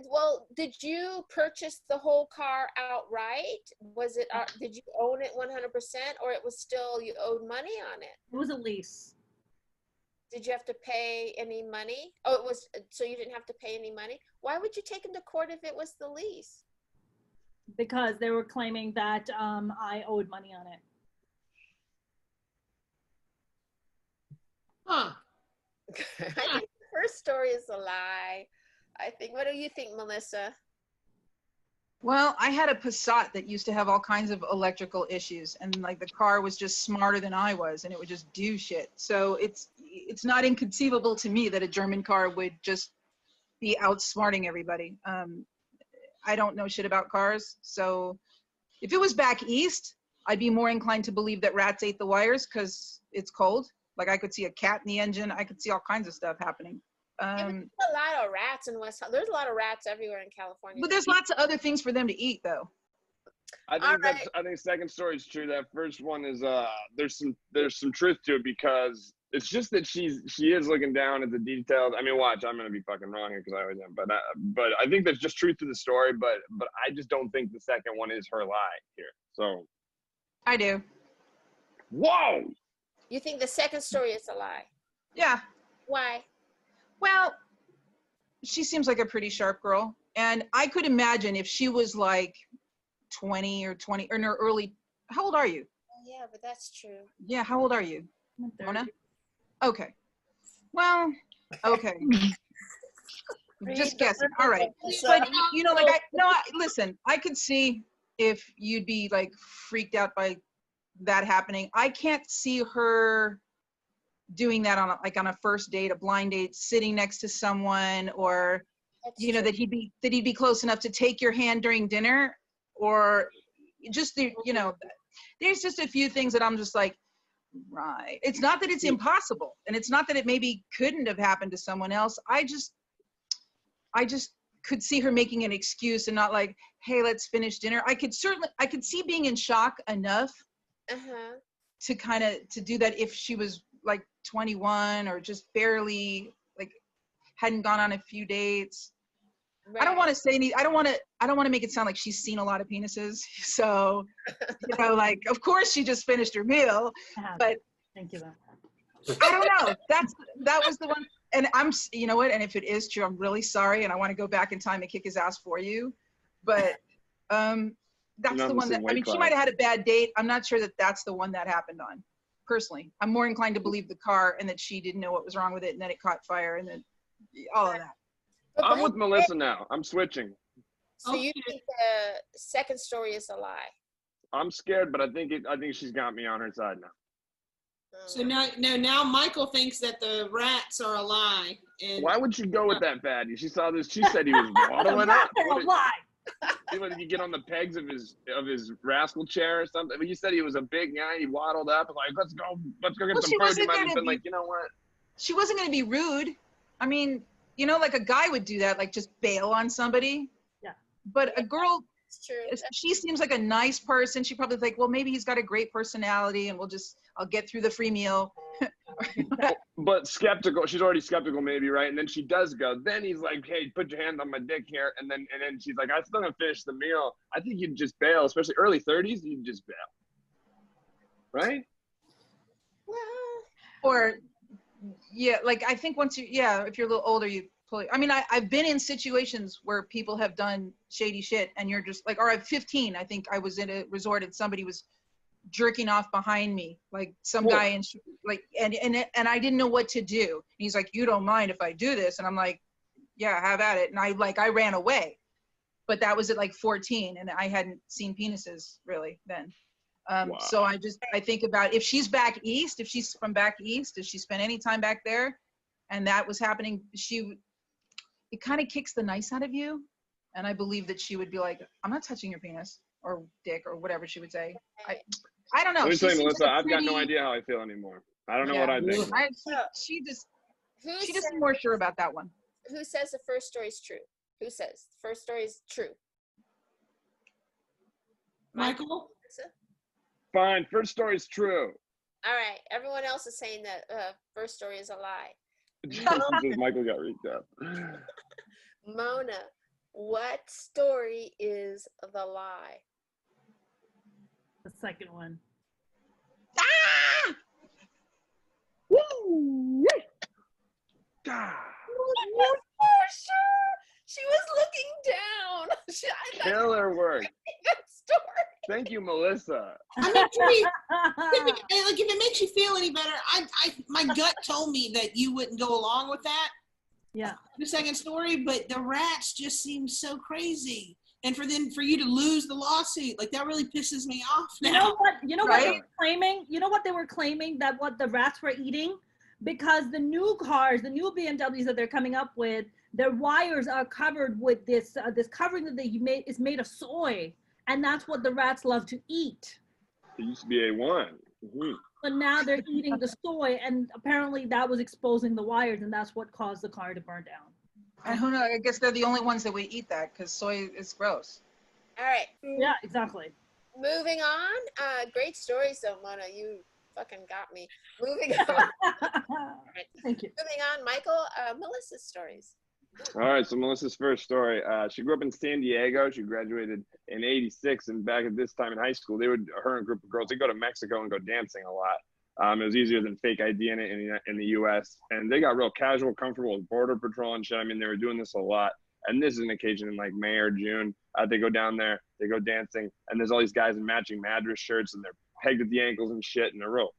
well, did you purchase the whole car outright? Was it? Did you own it 100%, or it was still you owed money on it? It was a lease. Did you have to pay any money? Oh, it was. So you didn't have to pay any money. Why would you take him to court if it was the lease? Because they were claiming that I owed money on it. Huh. I think the first story is a lie. I think. What do you think, Melissa? Well, I had a Passat that used to have all kinds of electrical issues, and like the car was just smarter than I was, and it would just do shit. So it's not inconceivable to me that a German car would just be outsmarting everybody. I don't know shit about cars, so if it was back east, I'd be more inclined to believe that rats ate the wires because it's cold. Like I could see a cat in the engine. I could see all kinds of stuff happening. There's a lot of rats in West. There's a lot of rats everywhere in California. But there's lots of other things for them to eat, though. I think second story is true. That first one is there's some truth to it because it's just that she is looking down at the details. I mean, watch, I'm gonna be fucking wrong here because I always am. But I think there's just truth to the story. But I just don't think the second one is her lie here. So I do. Whoa. You think the second story is a lie? Yeah. Why? Well, she seems like a pretty sharp girl, and I could imagine if she was like 20 or in her early. How old are you? Yeah, but that's true. Yeah, how old are you, I'm 30. Mona? Okay. Well, okay. Just guessing. All right. But you know, like listen, I could see if you'd be like freaked out by that happening. I can't see her doing that on a first date, a blind date, sitting next to someone, or that he'd be close enough to take your hand during dinner, or just there's just a few things that I'm just like, right. It's not that it's impossible, and it's not that it maybe couldn't have happened to someone else. I just could see her making an excuse and not like, hey, let's finish dinner. I could see being in shock enough to kind of to do that if she was like 21 or just barely like hadn't gone on a few dates. Right. I don't want to say any. I don't want to make it sound like she's seen a lot of penises. So, like of course she just finished her meal, but thank you. I don't know. That was the one. And you know what? And if it is true, I'm really sorry, and I want to go back in time and kick his ass for you. But that's the one that she might have had a bad date. I'm not sure that that's the one that happened on. Personally, I'm more inclined to believe the car and that she didn't know what was wrong with it, and then it caught fire, and then all of that. I'm with Melissa now. I'm switching. So you think the second story is a lie? I'm scared, but I think she's got me on her side now. So now Michael thinks that the rats are a lie. And why would she go with that baddie? She saw this. She said he was waddling up. A lie. Did you get on the pegs of his rascal chair or something? You said he was a big guy. He waddled up and like, let's go get some food. You might have been like, you know what? She wasn't going to be rude. I mean, like a guy would do that, like just bail on somebody. Yeah. But a girl, she seems like a nice person. She probably like, well, maybe he's got a great personality, and I'll get through the free meal. But skeptical. She's already skeptical, maybe, right? And then she does go. Then he's like, "Hey, put your hand on my dick here." And then she's like, "I'm still gonna finish the meal." I think you'd just bail, especially early 30s. You'd just bail, right? Or, yeah, like I think once if you're a little older, you pull. I mean, I've been in situations where people have done shady shit, and you're just like, or at 15, I think I was in a resort and somebody was jerking off behind me, like some guy, and like, and I didn't know what to do. And he's like, "You don't mind if I do this?" And I'm like, "Yeah, have at it." And I ran away, but that was at like 14, and I hadn't seen penises really then. So I think about if she's back east, if she's from back east, if she spent any time back there, and that was happening, it kind of kicks the nice out of you. And I believe that she would be like, I'm not touching your penis or dick or whatever she would say. I don't know. Let me She tell you, seems Melissa, like a I've got no pretty- idea how I feel anymore. I don't know Yeah. what I think. She just Who seems more sure about that one. Who says the first story is true? Who says the first story is true? Michael? Melissa? Fine, first story's true. All right. Everyone else is saying that first story is a lie. Jason says Michael got reeked up. Mona, what story is the lie? The second one. Ah! Woo! Ah, For sure. She was looking down. I thought killer work. that story. Thank you, Melissa. I mean, like if it makes you feel any better, my gut told me that you wouldn't go along with that. Yeah. The second story, but the rats just seem so crazy. And for you to lose the lawsuit, like that really pisses me off now. You know what? You know what they Right? were claiming? You know what they were claiming that what the rats were eating? Because the new cars, the new BMWs that they're coming up with, their wires are covered with this covering that is made of soy, and that's what the rats love to eat. It used to be A1. Mhm. But now they're eating the soy, and apparently that was exposing the wires, and that's what caused the car to burn down. And who knows? I guess they're the only ones that would eat that because soy is gross. All right. Yeah, exactly. Moving on. Great stories, though, Mona. You fucking got me. Moving on. Thank you. Moving on, Michael. Melissa's stories. All right, so Melissa's first story. She grew up in San Diego. She graduated in '86, and back at this time in high school, her and a group of girls, they go to Mexico and go dancing a lot. It was easier than fake ID in the U.S. And they got real casual, comfortable with Border Patrol and shit. I mean, they were doing this a lot. And this is an occasion in like May or June. They go down there, they go dancing, and there's all these guys in matching Madras shirts, and they're pegged at the ankles and shit, and they're real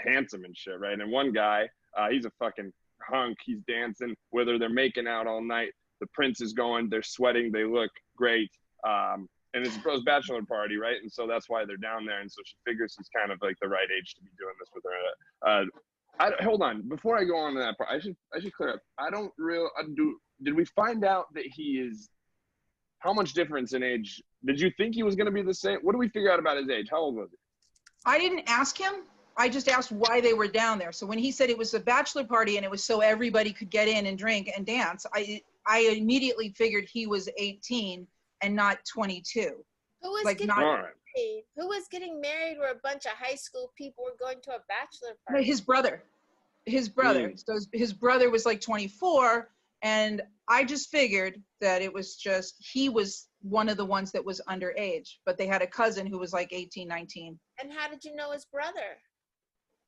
handsome and shit, right? And one guy, he's a fucking hunk. He's dancing with her. They're making out all night. The prince is going. They're sweating. They look great. And it's a bro's bachelor party, right? And so that's why they're down there. And so she figures he's kind of like the right age to be doing this with her. Hold on, before I go on to that part, I should clear up. Did we find out that he is? How much difference in age? Did you think he was going to be the same? What did we figure out about his age? How old was he? I didn't ask him. I just asked why they were down there. So when he said it was a bachelor party and it was so everybody could get in and drink and dance, I immediately figured he was 18 and not 22. Who was Like, getting not- married? Who was getting married where a bunch of high school people were going to a bachelor No, party? his brother. So his brother was like 24, and I just figured that it was just, he was one of the ones that was underage, but they had a cousin who was like 18, 19. And how did you know his brother?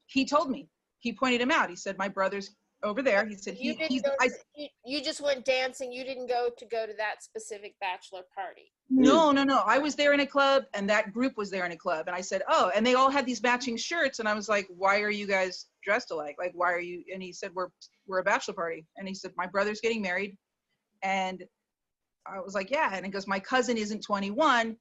He told me. He pointed him out. He said, my brother's over there. He said, You didn't you just went dancing. You didn't go to that specific bachelor party. No. I was there in a club, and that group was there in a club. And I said, oh, and they all had these matching shirts. And I was like, why are you guys dressed alike? Like, why are you? And he said, we're a bachelor party. And he said, my brother's getting married. And I was like, yeah. And he goes, my cousin isn't 21.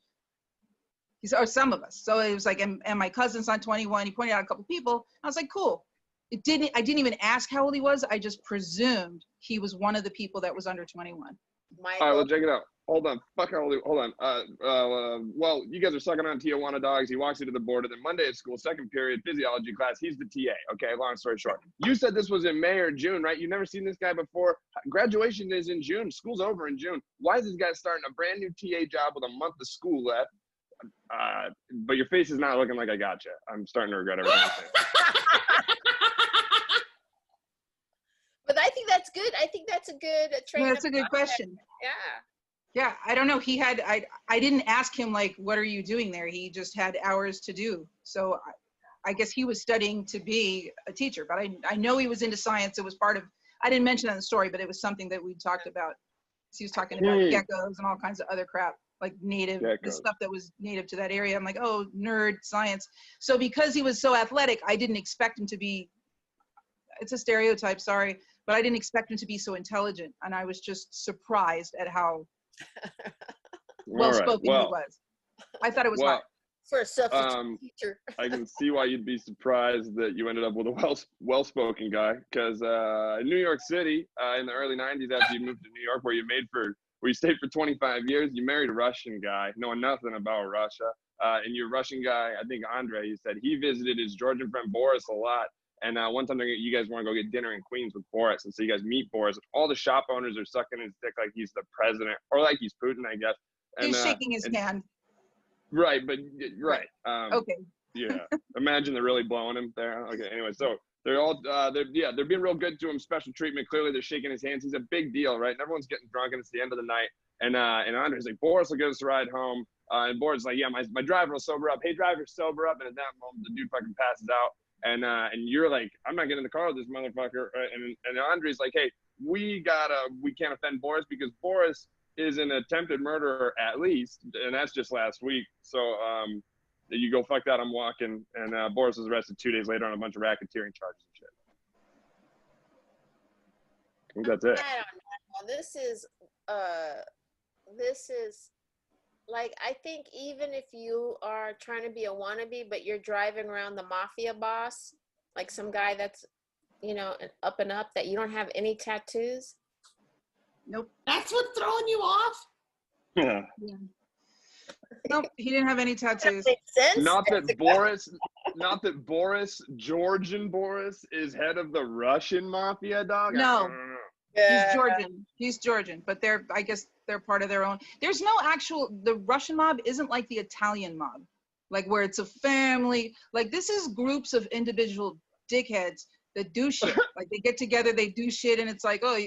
He said, or some of us. So it was like, and my cousin's not 21. He pointed out a couple people. I was like, cool. I didn't even ask how old he was. I just presumed he was one of the people that was under 21. Michael. All right, well, check it out. Hold on. Hold on. Well, you guys are sucking on Tijuana dogs. He walks you to the border. Then Monday at school, second period, physiology class. He's the TA. Okay, long story short. You said this was in May or June, right? You've never seen this guy before. Graduation is in June. School's over in June. Why is this guy starting a brand new TA job with a month of school left? But your face is not looking like I gotcha. I'm starting to regret everything I'm saying. But I think that's good. I think that's a good train. That's a good question. Yeah. Yeah, I don't know. I didn't ask him, like, what are you doing there? He just had hours to do. So I guess he was studying to be a teacher, but I know he was into science. It was part of, I didn't mention that in the story, but it was something that we talked about. He was talking about geckos and all kinds of other crap, like the stuff that was native to that area. I'm like, oh, nerd, science. So because he was so athletic, I didn't expect him to be, it's a stereotype, sorry, but I didn't expect him to be so intelligent. And I was just surprised at how well-spoken he was. I thought it was hot. For a substitute teacher. I can see why you'd be surprised that you ended up with a well-spoken guy, because in New York City in the early 90s, after you moved to New York, where you stayed for 25 years, you married a Russian guy, knowing nothing about Russia. And your Russian guy, I think Andre, he said he visited his Georgian friend Boris a lot. And one time you guys want to go get dinner in Queens with Boris. And so you guys meet Boris. All the shop owners are sucking his dick like he's the president, or like he's Putin, I guess. And, He's shaking his hand. Right, but right. Okay. Yeah. Imagine they're really blowing him there. Okay. Anyway, so they're all they're being real good to him, special treatment. Clearly they're shaking his hands. He's a big deal, right? And everyone's getting drunk, and it's the end of the night. And Andre's like, Boris will give us a ride home. And Boris is like, yeah, my driver will sober up. Hey, driver, sober up. And at that moment, the dude fucking passes out. And you're like, I'm not getting in the car with this motherfucker. And Andre's like, hey, we can't offend Boris, because Boris is an attempted murderer at least, and that's just last week. So you go, fuck that, I'm walking. And Boris was arrested 2 days later on a bunch of racketeering charges and shit. I think that's it. I don't know. This is like, I think even if you are trying to be a wannabe, but you're driving around the mafia boss, like some guy that's, up and up, that you don't have any tattoos. Nope. That's what's throwing you off? Yeah. Nope, he didn't have any tattoos. Makes sense. Not that Boris, Georgian Boris, is head of the Russian mafia, dog. No. Yeah. He's Georgian, but I guess they're part of their own. There's no the Russian mob isn't like the Italian mob, like where it's a family. Like, this is groups of individual dickheads that do shit. Like, they get together, they do shit, and it's like, oh,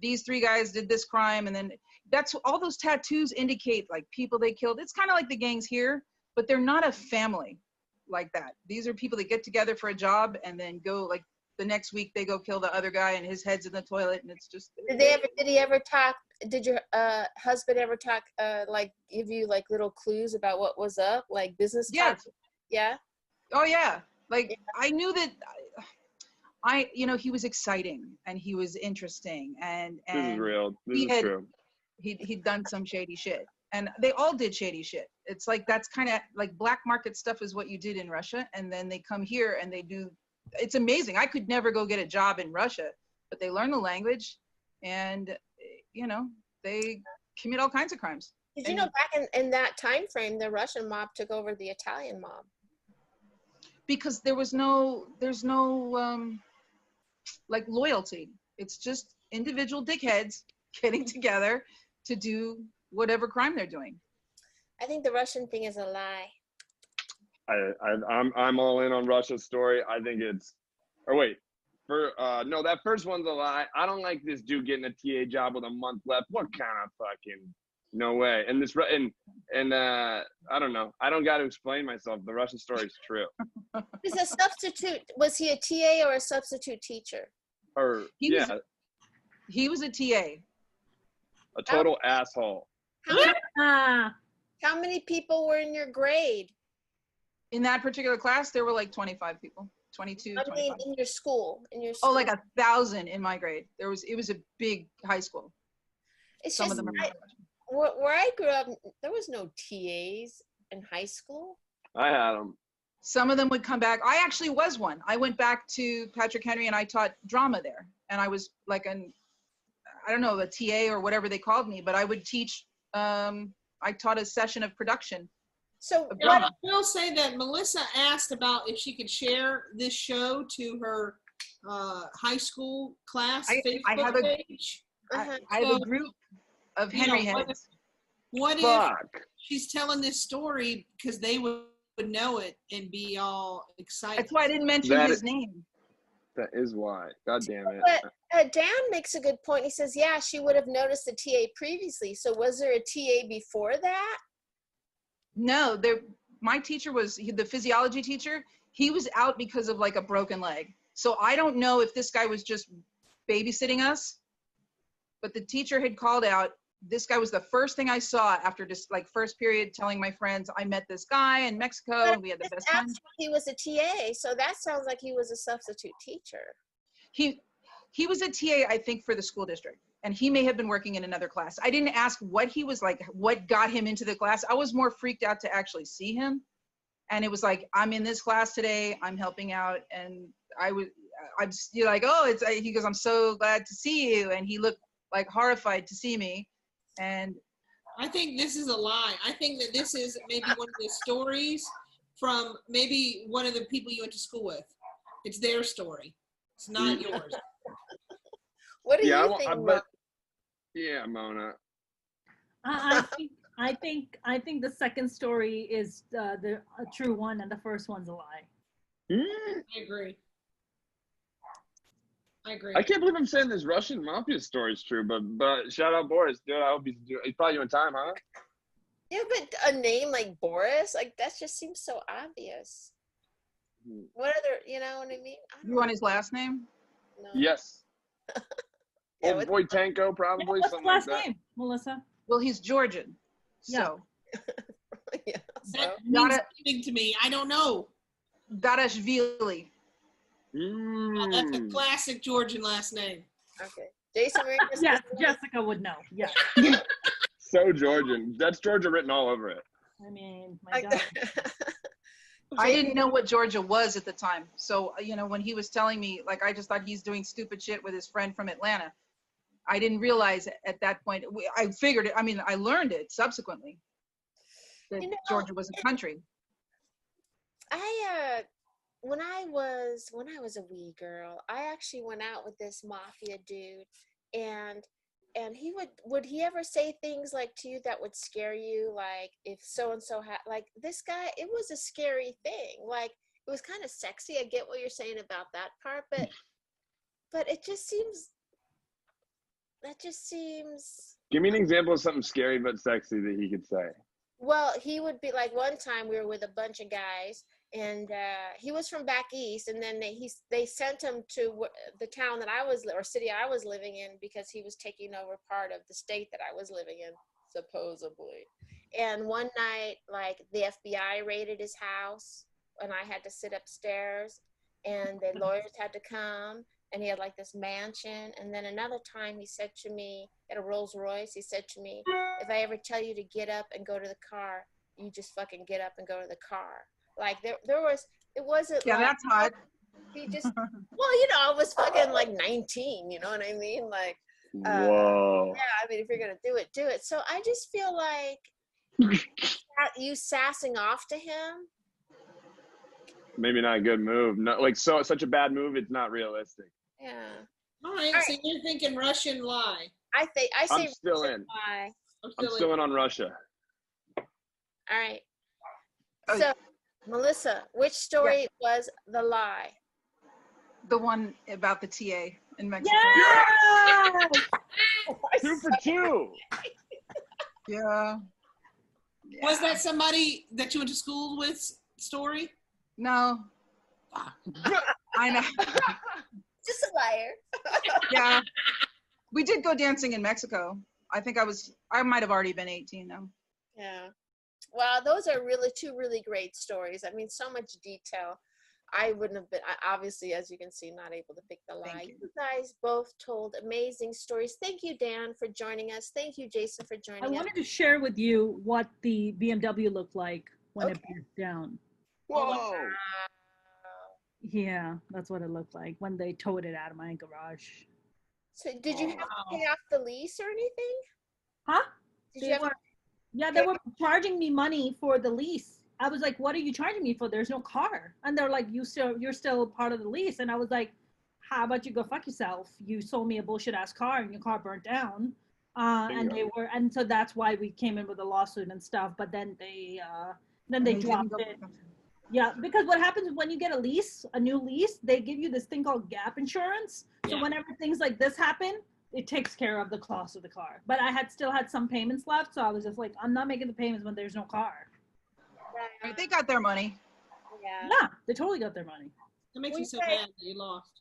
these three guys did this crime, and then that's all those tattoos indicate, like, people they killed. It's kind of like the gangs here, but they're not a family like that. These are people that get together for a job and then go, like, the next week they go kill the other guy and his head's in the toilet, and it's just. Did your husband ever talk, like, give you like little clues about what was up, like business talk? Yeah. Oh yeah. Like, I knew that he was exciting and he was interesting, and this is real. This is true. He'd done some shady shit, and they all did shady shit. It's like, that's kind of like black market stuff is what you did in Russia, and then they come here and they do. It's amazing. I could never go get a job in Russia, but they learn the language, and they commit all kinds of crimes. Did you know back in that time frame, the Russian mob took over the Italian mob? Because there's no like loyalty. It's just individual dickheads getting together to do whatever crime they're doing. I think the Russian thing is a lie. I'm all in on Russia's story. I think it's, no, that first one's a lie. I don't like this dude getting a TA job with a month left. What kind of fucking, no way. And this, and I don't know. I don't got to explain myself. The Russian story is true. He's a substitute. Was he a TA or a substitute teacher? He was a TA. A total asshole. How many people were in your grade? In that particular class, there were like 25 people, 22, I mean, 25. in your school. Oh, like 1,000 in my grade. It was a big high school. It's Some just, of them where I grew up, there was no TAs in high school. I had them. Some of them would come back. I actually was one. I went back to Patrick Henry and I taught drama there. And I was like a TA or whatever they called me, but I would teach, I taught a session of production. So I will say that Melissa asked about if she could share this show to her high school class Facebook page. I have a group of Henry heads. What if she's telling this story because they would know it and be all excited? That's why I didn't mention his name. That is why. God damn it. But Dan makes a good point. He says, yeah, she would have noticed the TA previously. So was there a TA before that? No, my teacher was the physiology teacher. He was out because of like a broken leg. So I don't know if this guy was just babysitting us, but the teacher had called out. This guy was the first thing I saw after just like first period, telling my friends, I met this guy in Mexico and we had the best time. He was a TA. So that sounds like he was a substitute teacher. He was a TA, I think, for the school district, and he may have been working in another class. I didn't ask what he was like, what got him into the class. I was more freaked out to actually see him. And it was like, I'm in this class today, I'm helping out. And I'm you're like, oh, he goes, I'm so glad to see you. And he looked like horrified to see me. And I think this is a lie. I think that this is maybe one of the stories from maybe one of the people you went to school with. It's their story. It's not yours. What do you think? But yeah, Mona. I think the second story is the true one, and the first one's a lie. I agree. I can't believe I'm saying this Russian mafia story is true, but shout out Boris, dude. I hope he's probably doing time, huh? Yeah, but a name like Boris, like that just seems so obvious. What other, you know what I mean? You want his last name? No. Yes. Yeah, Or Voitenko, probably. What's his something last like that. name, Melissa? Well, he's Georgian. Yeah. So Yeah, so. That means nothing to me. I don't know. Darashvili. Oh, that's a classic Georgian last name. Okay. Jason Marines. Yes, Jessica would know. Yes. So Georgian. That's Georgia written all over it. I mean, my God. I didn't know what Georgia was at the time. So, when he was telling me, like, I just thought he's doing stupid shit with his friend from Atlanta. I didn't realize at that point, I figured it, I learned it subsequently, that Georgia was a country. When I was a wee girl, I actually went out with this mafia dude, and he would he ever say things like to you that would scare you, like if so and so had, like this guy, it was a scary thing. Like it was kind of sexy. I get what you're saying about that part, but it just seems. Give me an example of something scary but sexy that he could say. Well, he would be like, one time we were with a bunch of guys, and he was from back east, and then they sent him to the town that or city I was living in, because he was taking over part of the state that I was living in, supposedly. And one night, like, the FBI raided his house, and I had to sit upstairs, and the lawyers had to come, and he had like this mansion. And then another time he said to me, at a Rolls Royce, he said to me, if I ever tell you to get up and go to the car, you just fucking get up and go to the car. Like it wasn't Yeah, like, that's hot. he just, well, I was fucking like 19, you know what I mean? Like, Whoa. yeah, if you're going to do it, do it. So I just feel like you sassing off to him. Maybe not a good move. Not like such a bad move. It's not realistic. Yeah. All right. So you're thinking Russian lie. I say I'm still in. lie. I'm still in on Russia. All right. So, Melissa, which story was the lie? The one about the TA in Mexico. Yeah! 2 for 2. Yeah. Was that somebody that you went to school with story? No. I know. Just a liar. Yeah. We did go dancing in Mexico. I think I might have already been 18 though. Yeah. Well, those are really two really great stories. I mean, so much detail. I wouldn't have been, obviously, as you can see, not able to pick the lie. You guys both told amazing stories. Thank you, Dan, for joining us. Thank you, Jason, for joining us. I wanted to share with you what the BMW looked like when it burnt down. Whoa. Yeah, that's what it looked like when they towed it out of my garage. So did you have to pay off the lease or anything? Huh? They were charging me money for the lease. I was like, what are you charging me for? There's no car. And they're like, you're still part of the lease. And I was like, how about you go fuck yourself? You sold me a bullshit ass car and your car burnt down. And so that's why we came in with a lawsuit and stuff. But then they dropped it. Yeah, because what happens when you get a new lease, they give you this thing called gap insurance. So whenever things like this happen, it takes care of the cost of the car. But I still had some payments left, so I was just like, I'm not making the payments when there's no car. They got their money. Yeah, they totally got their money. It makes me so mad that you lost.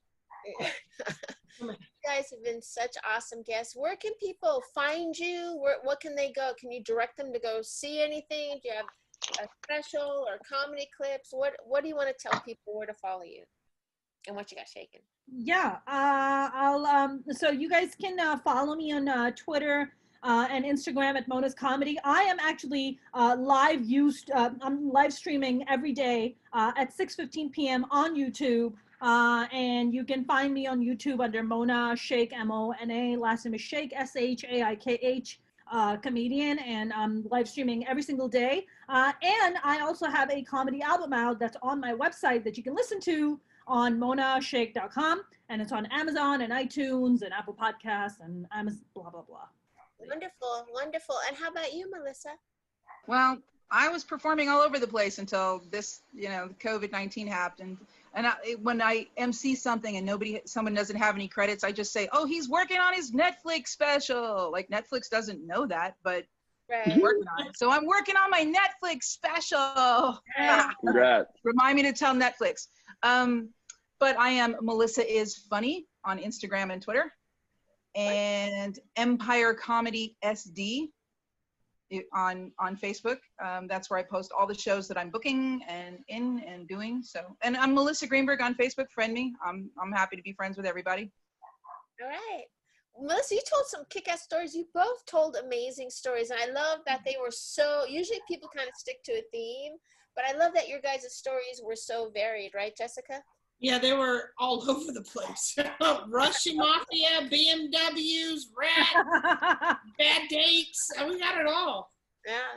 You guys have been such awesome guests. Where can people find you? What can they go? Can you direct them to go see anything? Do you have a special or comedy clips? What do you want to tell people where to follow you and what you got shaking? Yeah, so you guys can follow me on Twitter and Instagram at Mona's Comedy. I am actually I'm live streaming every day at 6:15 p.m. on YouTube. And you can find me on YouTube under Mona Shaikh, Mona, last name is Shaikh, Shaikh, comedian, and I'm live streaming every single day. And I also have a comedy album out that's on my website that you can listen to on monashaikh.com, and it's on Amazon and iTunes and Apple Podcasts and Amazon, blah, blah, blah. Wonderful, wonderful. And how about you, Melissa? Well, I was performing all over the place until this, COVID-19 happened. And when I MC something and someone doesn't have any credits, I just say, oh, he's working on his Netflix special. Like, Netflix doesn't know that, but Right. working on it. So I'm working on my Netflix special. Congrats. Remind me to tell Netflix. But I am Melissa is Funny on Instagram and Twitter, and Empire Comedy SD on Facebook. That's where I post all the shows that I'm booking and doing. So, and I'm Melissa Greenberg on Facebook. Friend me. I'm happy to be friends with everybody. All right. Melissa, you told some kick-ass stories. You both told amazing stories, and I love that they were so, usually people kind of stick to a theme, but I love that your guys' stories were so varied, right, Jessica? Yeah, they were all over the place. Russian mafia, BMWs, rat, bad dates. We got it all.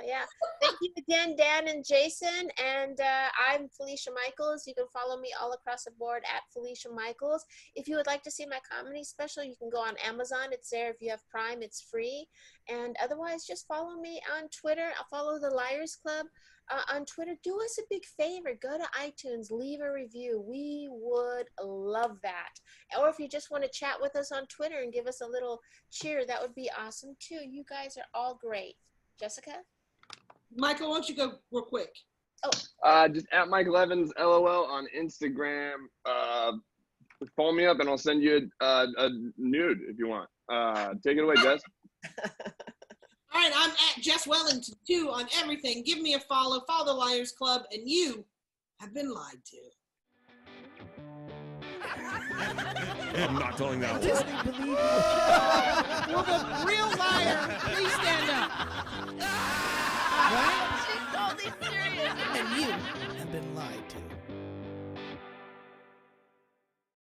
Yeah. Thank you again, Dan and Jason. And I'm Felicia Michaels. You can follow me all across the board at Felicia Michaels. If you would like to see my comedy special, you can go on Amazon. It's there. If you have Prime, it's free. And otherwise, just follow me on Twitter. I'll follow the Liars Club on Twitter. Do us a big favor. Go to iTunes. Leave a review. We would love that. Or if you just want to chat with us on Twitter and give us a little cheer, that would be awesome too. You guys are all great. Jessica? Michael, why don't you go real quick? Just at Michael Evans, LOL on Instagram. Follow me up and I'll send you a nude if you want. Take it away, Jess. All right, I'm at Jess Wellington 2 on everything. Give me a follow. Follow the Liars Club, and you have been lied to. I'm not telling that one. Disney believe you. For the real liar, please stand up. Right? She's totally serious. And you have been lied to.